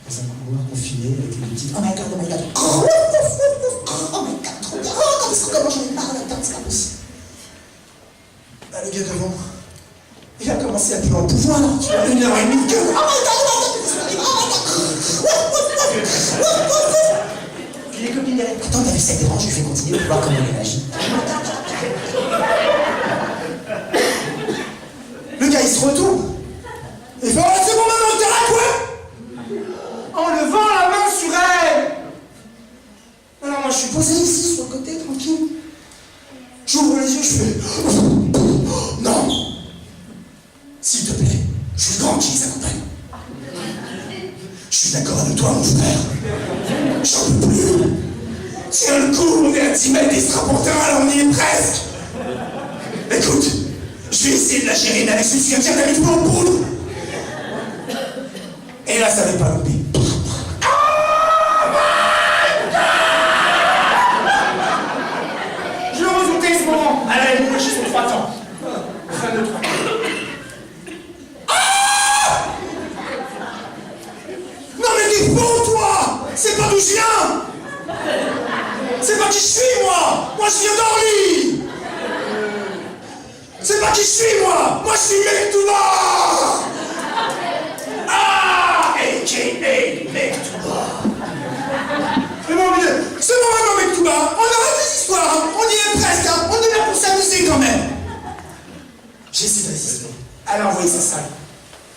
dans un couloir confiné, avec les petites. Oh my god, oh my god. Oh my god, trop bien. Oh, comment j'en ai marre là-dedans, c'est pas possible. Bah, le gars devant, il a commencé à plus en pouvoir, là. Tu vois, 1h30 que. Oh my god, oh my god. Puis les copines derrière. Attends, t'as vu ça dérange, je vais continuer pour voir comment il réagit. Le gars, il se retourne. Il fait, oh, c'est bon, maman, t'es là, quoi? En levant la main sur elle. Alors moi, je suis posé ici, sur le côté, tranquille. J'ouvre les yeux, je fais, non. S'il te plaît, je suis grand qui les accompagne. Je suis d'accord avec toi, mon frère. J'en peux plus. Tiens le coup, on est à 10 mètres des strapontins, alors on y est presque. Écoute, je vais essayer de la gérer avec celui qui tient avec tout en poudre. Et là, ça n'avait pas loupé. Je le redoutais ce moment. Elle allait me lâcher sur 3 temps. Fin de 3. Non mais t'es bon, toi! C'est pas d'où je viens! C'est pas qui je suis, moi! Moi, je viens d'Orly! C'est pas qui je suis, moi! Moi, je suis Mekhtouba! Ah! A.K.A. Mekhtouba! C'est bon, maintenant, Mekhtouba! On arrête les histoires, hein. On y est presque, hein. On est là pour s'amuser, quand même! J'essaie de résister. Elle a envoyé sa salle.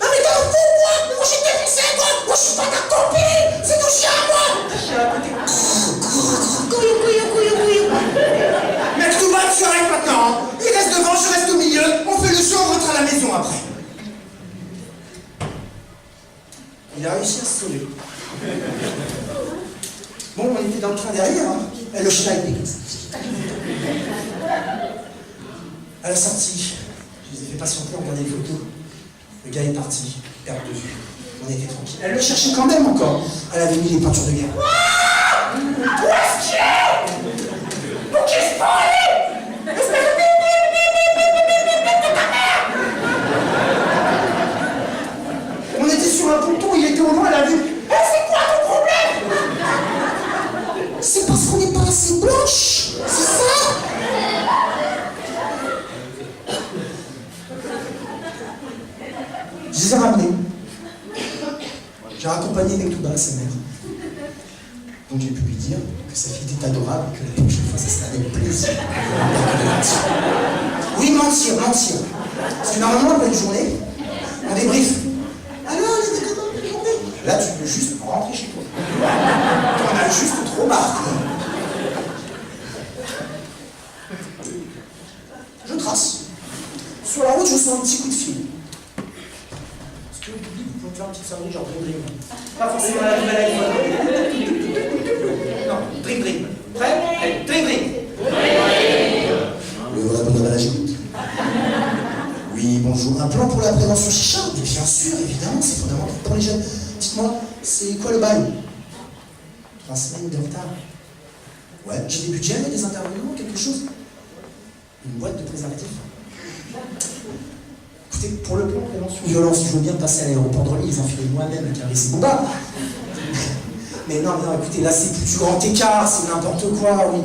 Non mais t'es un fou, moi! Moi j'ai défoncé, moi! Moi je suis pas ta copine! C'est ton chien, moi! Chien à côté. Couillou. Mekhtouba, tu arrêtes maintenant, hein. Il reste devant, je reste au milieu. On fait le show, on rentre à la maison après. Il a réussi à se sauver. Bon, on était dans le train derrière, hein. Et le chat était comme ça. À la sortie, je les ai fait patienter, on regardait les photos. Le gars est parti, perte de vue. On était tranquille. Elle le cherchait quand même encore. Elle avait mis les peintures de guerre. Où est-ce qu'il est? Pour qui se parle? Espèce de ta mère! On était sur un ponton, il était au loin, elle a vu. C'est quoi ton problème? C'est parce qu'on n'est pas assez blanche, c'est ça? Je les ai ramenés. J'ai raccompagné Mekhtouba à sa mère. Donc j'ai pu lui dire que sa fille était adorable et que la prochaine fois, ça serait avec plaisir. Oui, mentir. Parce que normalement, après une journée, on débrief. Alors, on était comment une journée? Là, tu peux juste rentrer chez toi. T'en as juste trop marre. Je trace. Sur la route, je sens un petit coup de fil. Est-ce que le public, vous pouvez faire une petite sonnerie, genre dream? Pas forcément la nouvelle iPhone. Non, dream. Prêt? Allez, dream. Le vrai bonheur à la joute. Oui, bonjour. Un plan pour la prévention chicha? Mais bien sûr, évidemment, c'est fondamental pour les jeunes. Dites-moi, c'est quoi le bail? 3 semaines de retard. Ouais, j'ai des budgets, des intervenants, quelque chose? Une boîte de préservatifs? Écoutez, pour le plan prévention violence, je veux bien passer à l'aéroport de Orly, les enfiler moi-même et caresser mon bas. Mais non, écoutez, là c'est plus du grand écart, c'est n'importe quoi, oui.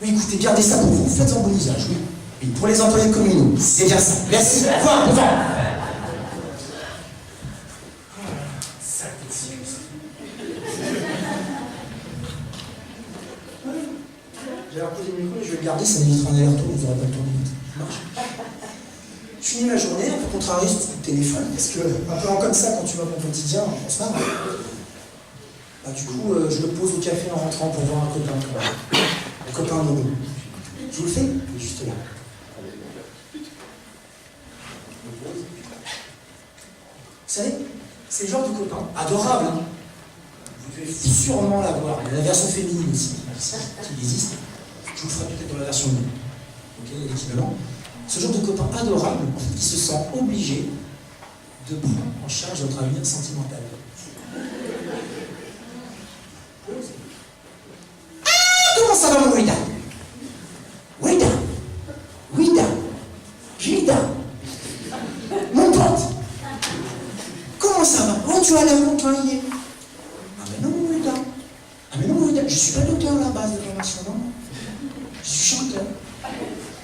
Oui, écoutez, gardez ça pour vous, faites en bon usage, oui. Oui, pour les employés communaux, c'est bien ça. Merci, au revoir. poser le micro et je vais le garder, ça m'évitera un aller-retour, vous n'aurez pas le tour de vite. Ça marche. Je finis ma journée, un peu contrarié sur le téléphone, parce que, un peu comme ça, quand tu vois mon quotidien, on se marre. Bah, du coup, je me pose au café en rentrant pour voir un copain. Un copain Momo. Je vous le fais? Il est juste là. Vous savez, c'est le genre de copain adorable. Hein. Vous devez sûrement l'avoir. Il y a la version féminine aussi, qui existe. Je vous le ferai peut-être dans la version féminine. Ok, il y a l'équivalent. Ce genre de copain adorable qui se sent obligé de prendre en charge votre avenir sentimental. Comment ça va, mon Wida? Wida? Wida? Wida? Mon pote? Comment ça va? Oh, tu as l'air content hier. Ah, mais non, mon Wida. Ah, mais non, mon Wida. Je suis pas docteur à la base de formation, non? Je suis chanteur.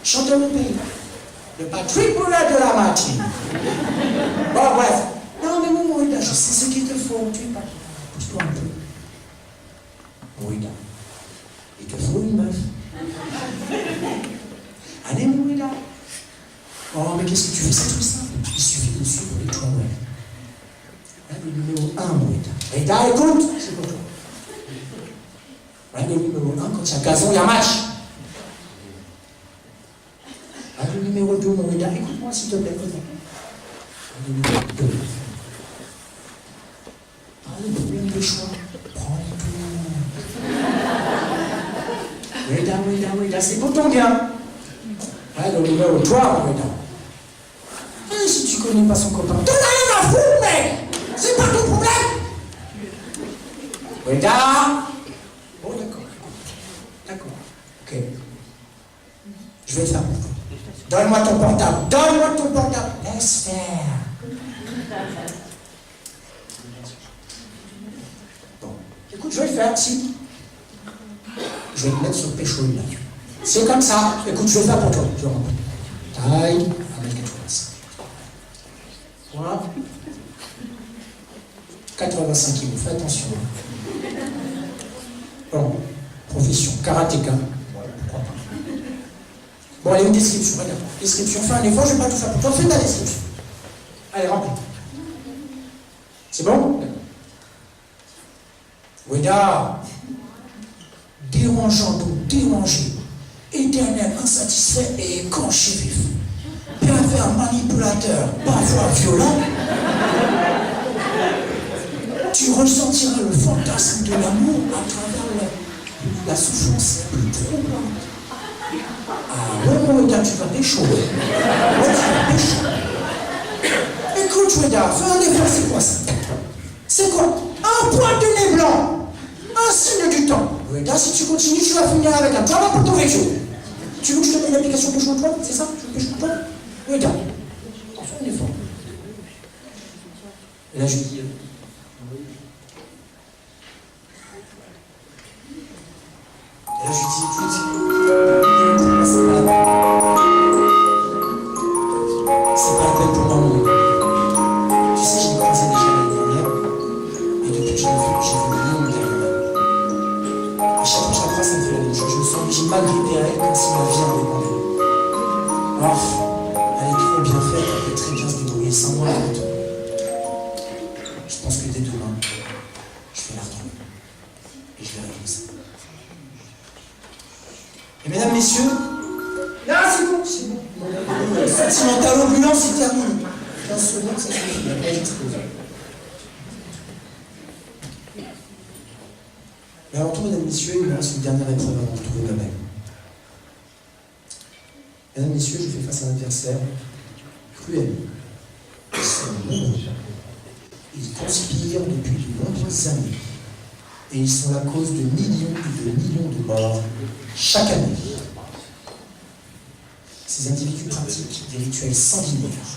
Chanteur de pays. Le Patrick Bruel de la matinée. Bon, bref. Non, mais mon Wida, je sais ce qu'il te faut. Tu es pas. Pousse-toi un peu. Wida. Il te faut une meuf. Allez, mon Wida. Oh, mais qu'est-ce que tu fais? C'est tout simple. Il suffit de suivre les trois web. Règle numéro 1, mon Wida. Wida, écoute, c'est pour toi. Règle numéro 1, quand il y a gazon, il y a match. Règle numéro 2, mon Wida. Écoute-moi, s'il te plaît, écoute-moi. Règle numéro 2. Pas de problème de choix. Prends tout. Wida, c'est pour ton bien. Règle numéro 3, Wida. Et si tu connais pas son copain, t'en as rien à foutre, mec! C'est pas ton problème! Wida! Bon, d'accord. D'accord. Ok. Je vais le faire pour toi. Donne-moi ton portable. Donne-moi ton portable. Laisse faire. Bon. Écoute, je vais le faire, si. Je vais te mettre sur le pécho là. C'est comme ça. Écoute, je vais le faire pour toi. Je rentre. Taille, 1m85. Voilà. 85 kg, fais attention. Bon, profession, karatéka. Voilà, pourquoi pas. Bon, allez, une description, regarde. Description, fais un effort, je ne vais pas tout faire pour toi, fais ta description. Allez, remplis. C'est bon? Wida. Dérangeant, donc dérangé, éternel, insatisfait et écorché vif. Pervers, manipulateur, parfois violent. Tu ressentiras le fantasme de l'amour à travers la souffrance plus troublante. Ah ouais, mon Wida, tu vas pécho. Ouais, tu vas pécho. Écoute, Wida, fais un effort, c'est quoi ça? C'est quoi? Un point de nez blanc. Un signe du temps. Wida, si tu continues, tu vas finir avec un travail pour ton vecchio. Tu veux que je te mette une application pécho toi? C'est ça? Tu veux que je te mette? Wida, fais un effort. Et là, je dis... Et là, je dis, écoute, c'est pas la peine pour moi, mon gars. Tu sais, je l'ai croisé déjà l'année dernière, et depuis que je l'ai vu de longues carrières. À chaque fois que je la croise, ça me fait la même chose. Je me sens obligé de m'agripper comme si ma vie en dépendait. Alors, elle est trop bien faite, elle peut très bien se débrouiller sans moi, écoute. Je pense que dès demain, je vais la retrouver. Et je vais régler ça. Et mesdames, messieurs, là c'est bon. Sentimental ambulant, c'est terminé. 15 secondes, ça suffit. La page explose. Mais avant tout, mesdames, messieurs, il me reste une dernière épreuve avant de trouver moi-même. Mesdames, messieurs, je fais face à un adversaire cruel. Ils conspirent depuis de nombreuses années. Et ils sont la cause de millions et de millions de morts chaque année. Ces individus pratiquent des rituels sanguinaires.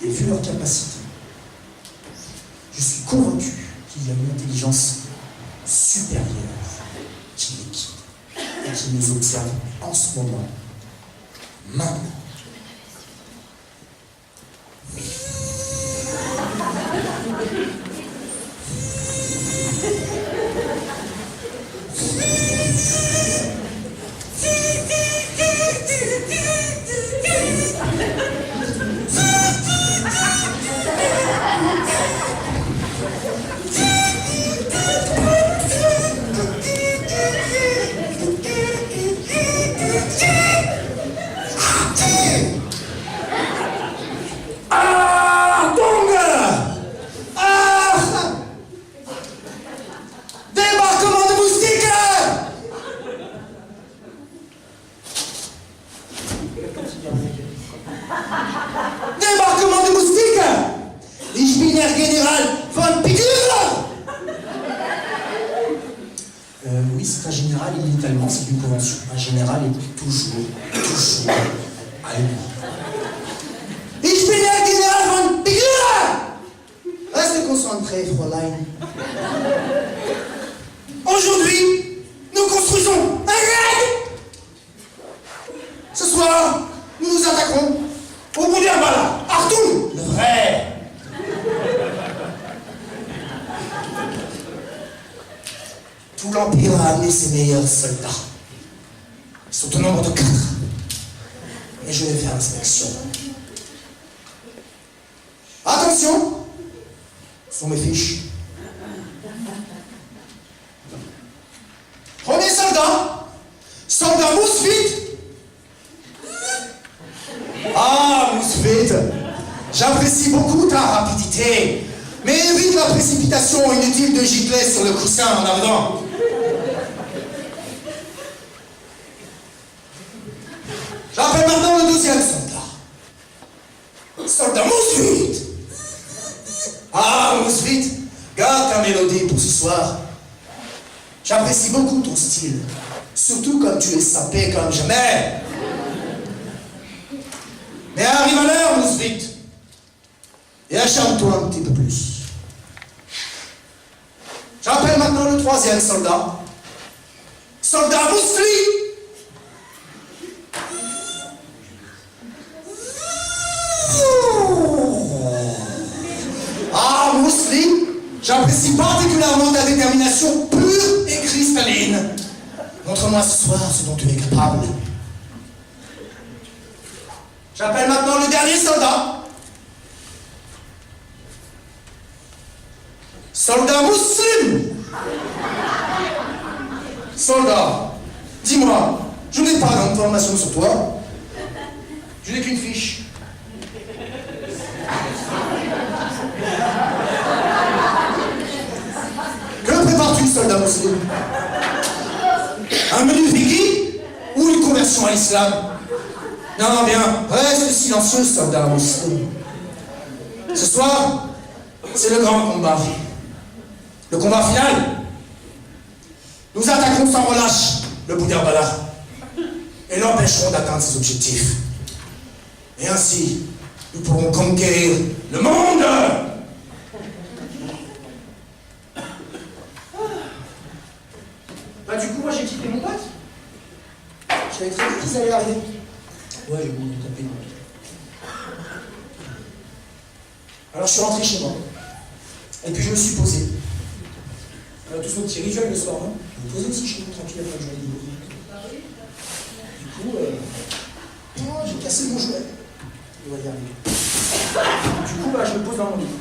Et vu leur capacité, je suis convaincu qu'il y a une intelligence supérieure qui les guide et qui nous observe en ce moment, maintenant. oui, c'est un général, initialement, c'est une convention. Un général est toujours allemand. Ich bin der General von Bigler! Restez concentrés, Fräulein. Aujourd'hui, nous construisons un rêve. Ce soir, nous nous attaquerons au bout d'un bala. Artung, le vrai. Tout l'Empire a amené ses meilleurs soldats. Ils sont au nombre de 4. Et je vais faire l'inspection. Attention! Ce sont mes fiches. Premier soldat! Soldat Mousfit! Ah, Mousfit! J'apprécie beaucoup ta rapidité. Mais évite la précipitation inutile de gicler sur le coussin en arrivant. J'appelle maintenant le deuxième soldat. Soldat Mousfit! Ah, Mousfit, garde ta mélodie pour ce soir. J'apprécie beaucoup ton style. Surtout comme tu es sapé comme jamais. Mais arrive à l'heure, Mousfit. Et acharne-toi un petit peu plus. J'appelle maintenant le troisième soldat. Soldat Mousli! Ah, Mousli, j'apprécie particulièrement ta détermination pure et cristalline. Montre-moi ce soir ce dont tu es capable. J'appelle maintenant le dernier soldat. Soldat Mouslim! Soldat, dis-moi, je n'ai pas d'informations sur toi. Je n'ai qu'une fiche. Que prépares-tu, soldat Mouslim? Un menu Vicky ou une conversion à l'islam? Non, bien, reste silencieux, soldat Mouslim. Ce soir, c'est le grand combat. Le combat final. Nous attaquerons sans relâche le Boudherbala et l'empêcherons d'atteindre ses objectifs. Et ainsi, nous pourrons conquérir le monde. Bah du coup, moi j'ai quitté mon pote. Je savais très bien qu'ils allaient arriver. Ouais, j'ai voulu taper dans le. Alors je suis rentré chez moi. Et puis je me suis posé. Tous nos petits rituels le soir, non? Vous posez aussi chez vous, tranquille, après le journée. Du coup, j'ai cassé mon jouet. On va y arriver. Du coup, bah, je me pose dans mon lit.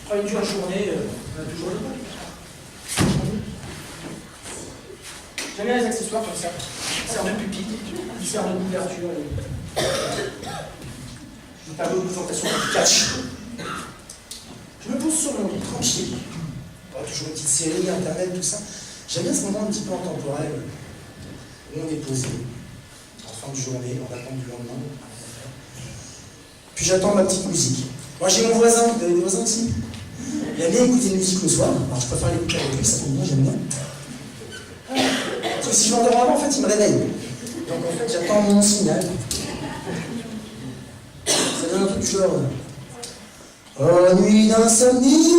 Après une dure journée, on a toujours le temps. J'aime bien les accessoires comme ça. Ils servent de pupitre, ils servent de couverture. Le tableau de présentation du catch. Je me pose sur mon lit, tranquille. Toujours une petite série, internet, tout ça. J'aime bien ce moment un petit peu intemporel où on est posé, en fin de journée, en attente du lendemain. Puis j'attends ma petite musique. Moi j'ai mon voisin, vous avez des voisins aussi? Il aime bien écouter de musique le soir, alors je préfère l'écouter avec lui, ça tombe bien, j'aime bien. Parce que si je m'endors avant, en fait, il me réveille. Donc en fait, j'attends mon signal. Ça donne un truc du genre. Oh, nuit d'insomnie,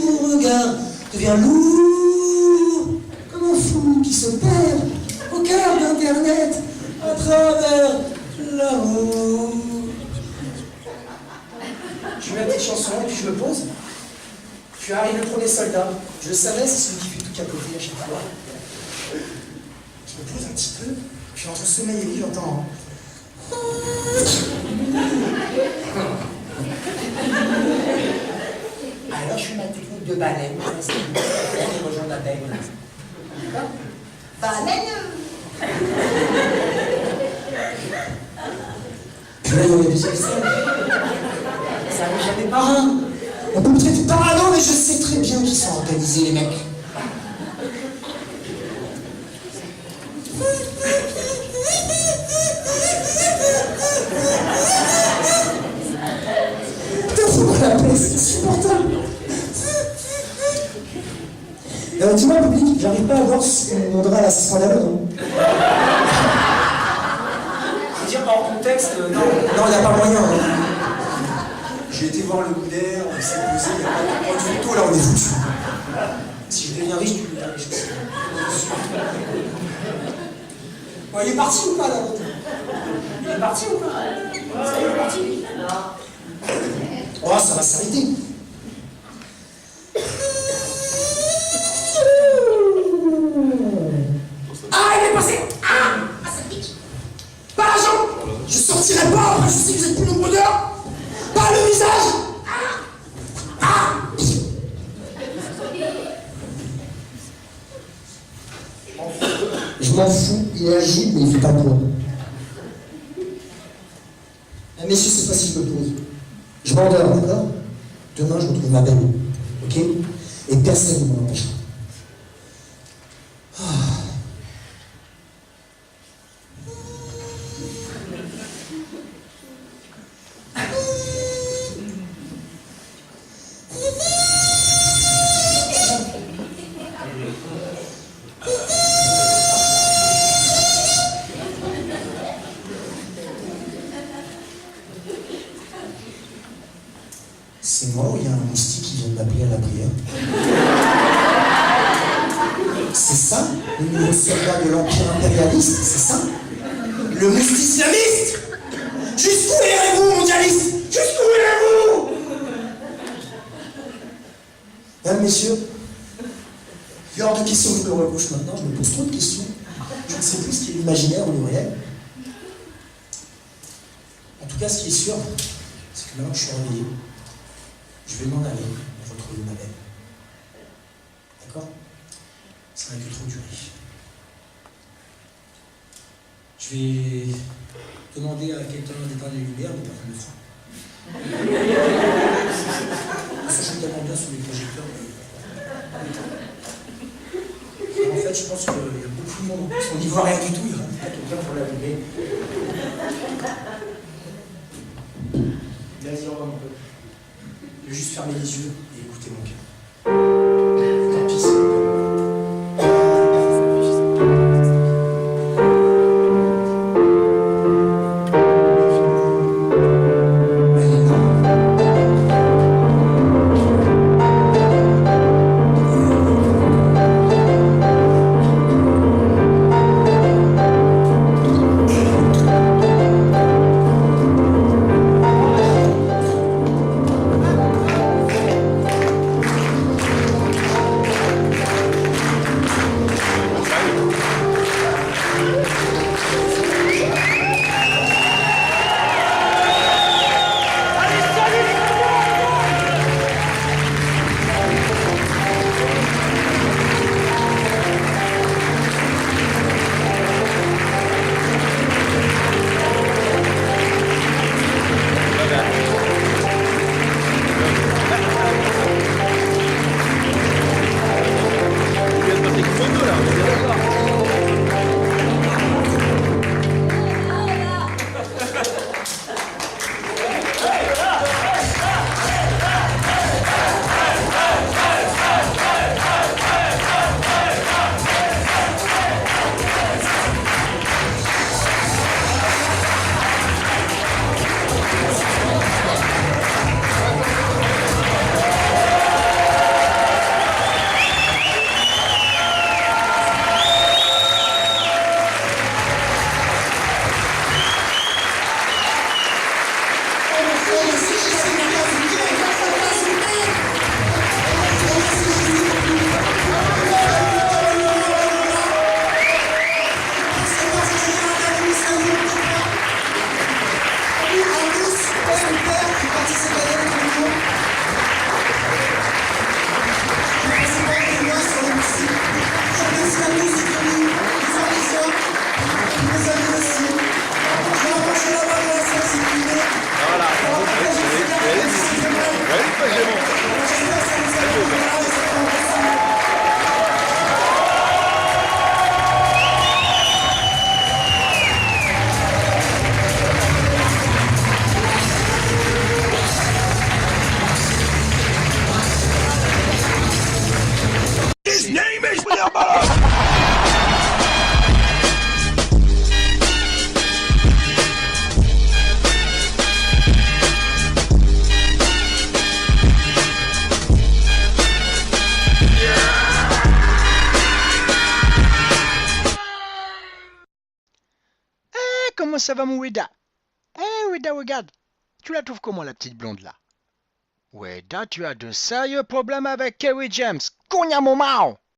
mon regard devient lourd, comme un fou qui se perd au cœur d'Internet à travers l'amour. Je mets la petite chanson et puis je me pose. Puis arrive le premier soldat. Je le savais, c'est celui qui fait tout capoter à chaque fois. Je me pose un petit peu, puis entre sommeil et lit, j'entends. Alors je fais ma technique de baleine, je rejoins la baigne. Baleine. Puis là, il y aurait des essais. Ça arrive jamais par un. On peut me traiter de parano, mais je sais très bien qu'ils sont organisés, les mecs. Putain, faut qu'on l'appelle, c'est insupportable. J'arrive pas à voir ce qu'on demanderait à l'assistant d'Amon. Je veux dire, hors contexte, non. Non, il n'y a pas moyen. Hein. J'ai été voir le Goudère, on s'est posé, il n'y a pas de point de photo, là on est foutu. Si je deviens riche, tu deviens riche aussi. Bon, il est parti ou pas là? Il est parti ou pas? Ça y est, il est parti. Oh, ça va s'arrêter. Ah, il est passé! Ah, ça pique! Pas la jambe! Je sortirai pas, après je sais que vous êtes plus nombreux d'heures! Pas le visage! Ah! Ah! Je m'en fous, il est agile, mais il fait pas de poids. Ah, messieurs, c'est pas si je me pose. Je m'endors, d'accord? Demain, je retrouve ma belle. Ok? Et personne ne m'en empêchera. C'est moi ou il y a un moustique qui vient de m'appeler à la prière? C'est ça, le nouveau soldat de l'Empire impérialiste, c'est ça? Le moustique islamiste? Jusqu'où irez-vous, mondialiste? Jusqu'où irez-vous? Mesdames, messieurs, il est hors de question que je me recouche maintenant, je me pose trop de questions. Je ne sais plus ce qui est l'imaginaire ou le réel. En tout cas, ce qui est sûr, c'est que maintenant que je suis réveillé, je vais m'en aller et retrouver ma belle. D'accord? Ça n'a que trop duré. Je vais demander à quelqu'un d'éteindre les lumières, mais personne ne le fera. Ça joue tellement bien sur les projecteurs. En fait, je pense qu'il y a beaucoup de monde. On n'y voit rien du tout, il y aura peut-être quelqu'un pour l'allumer. Vas-y, on va mon pote. Je vais juste fermer les yeux et écouter mon cœur. Tant pis, c'est His name is comment ça va mon Weda? Eh Weda, regarde. Tu la trouves comment la petite blonde là? Weda, tu as de sérieux problèmes avec Kerry James. Cogna mon mao!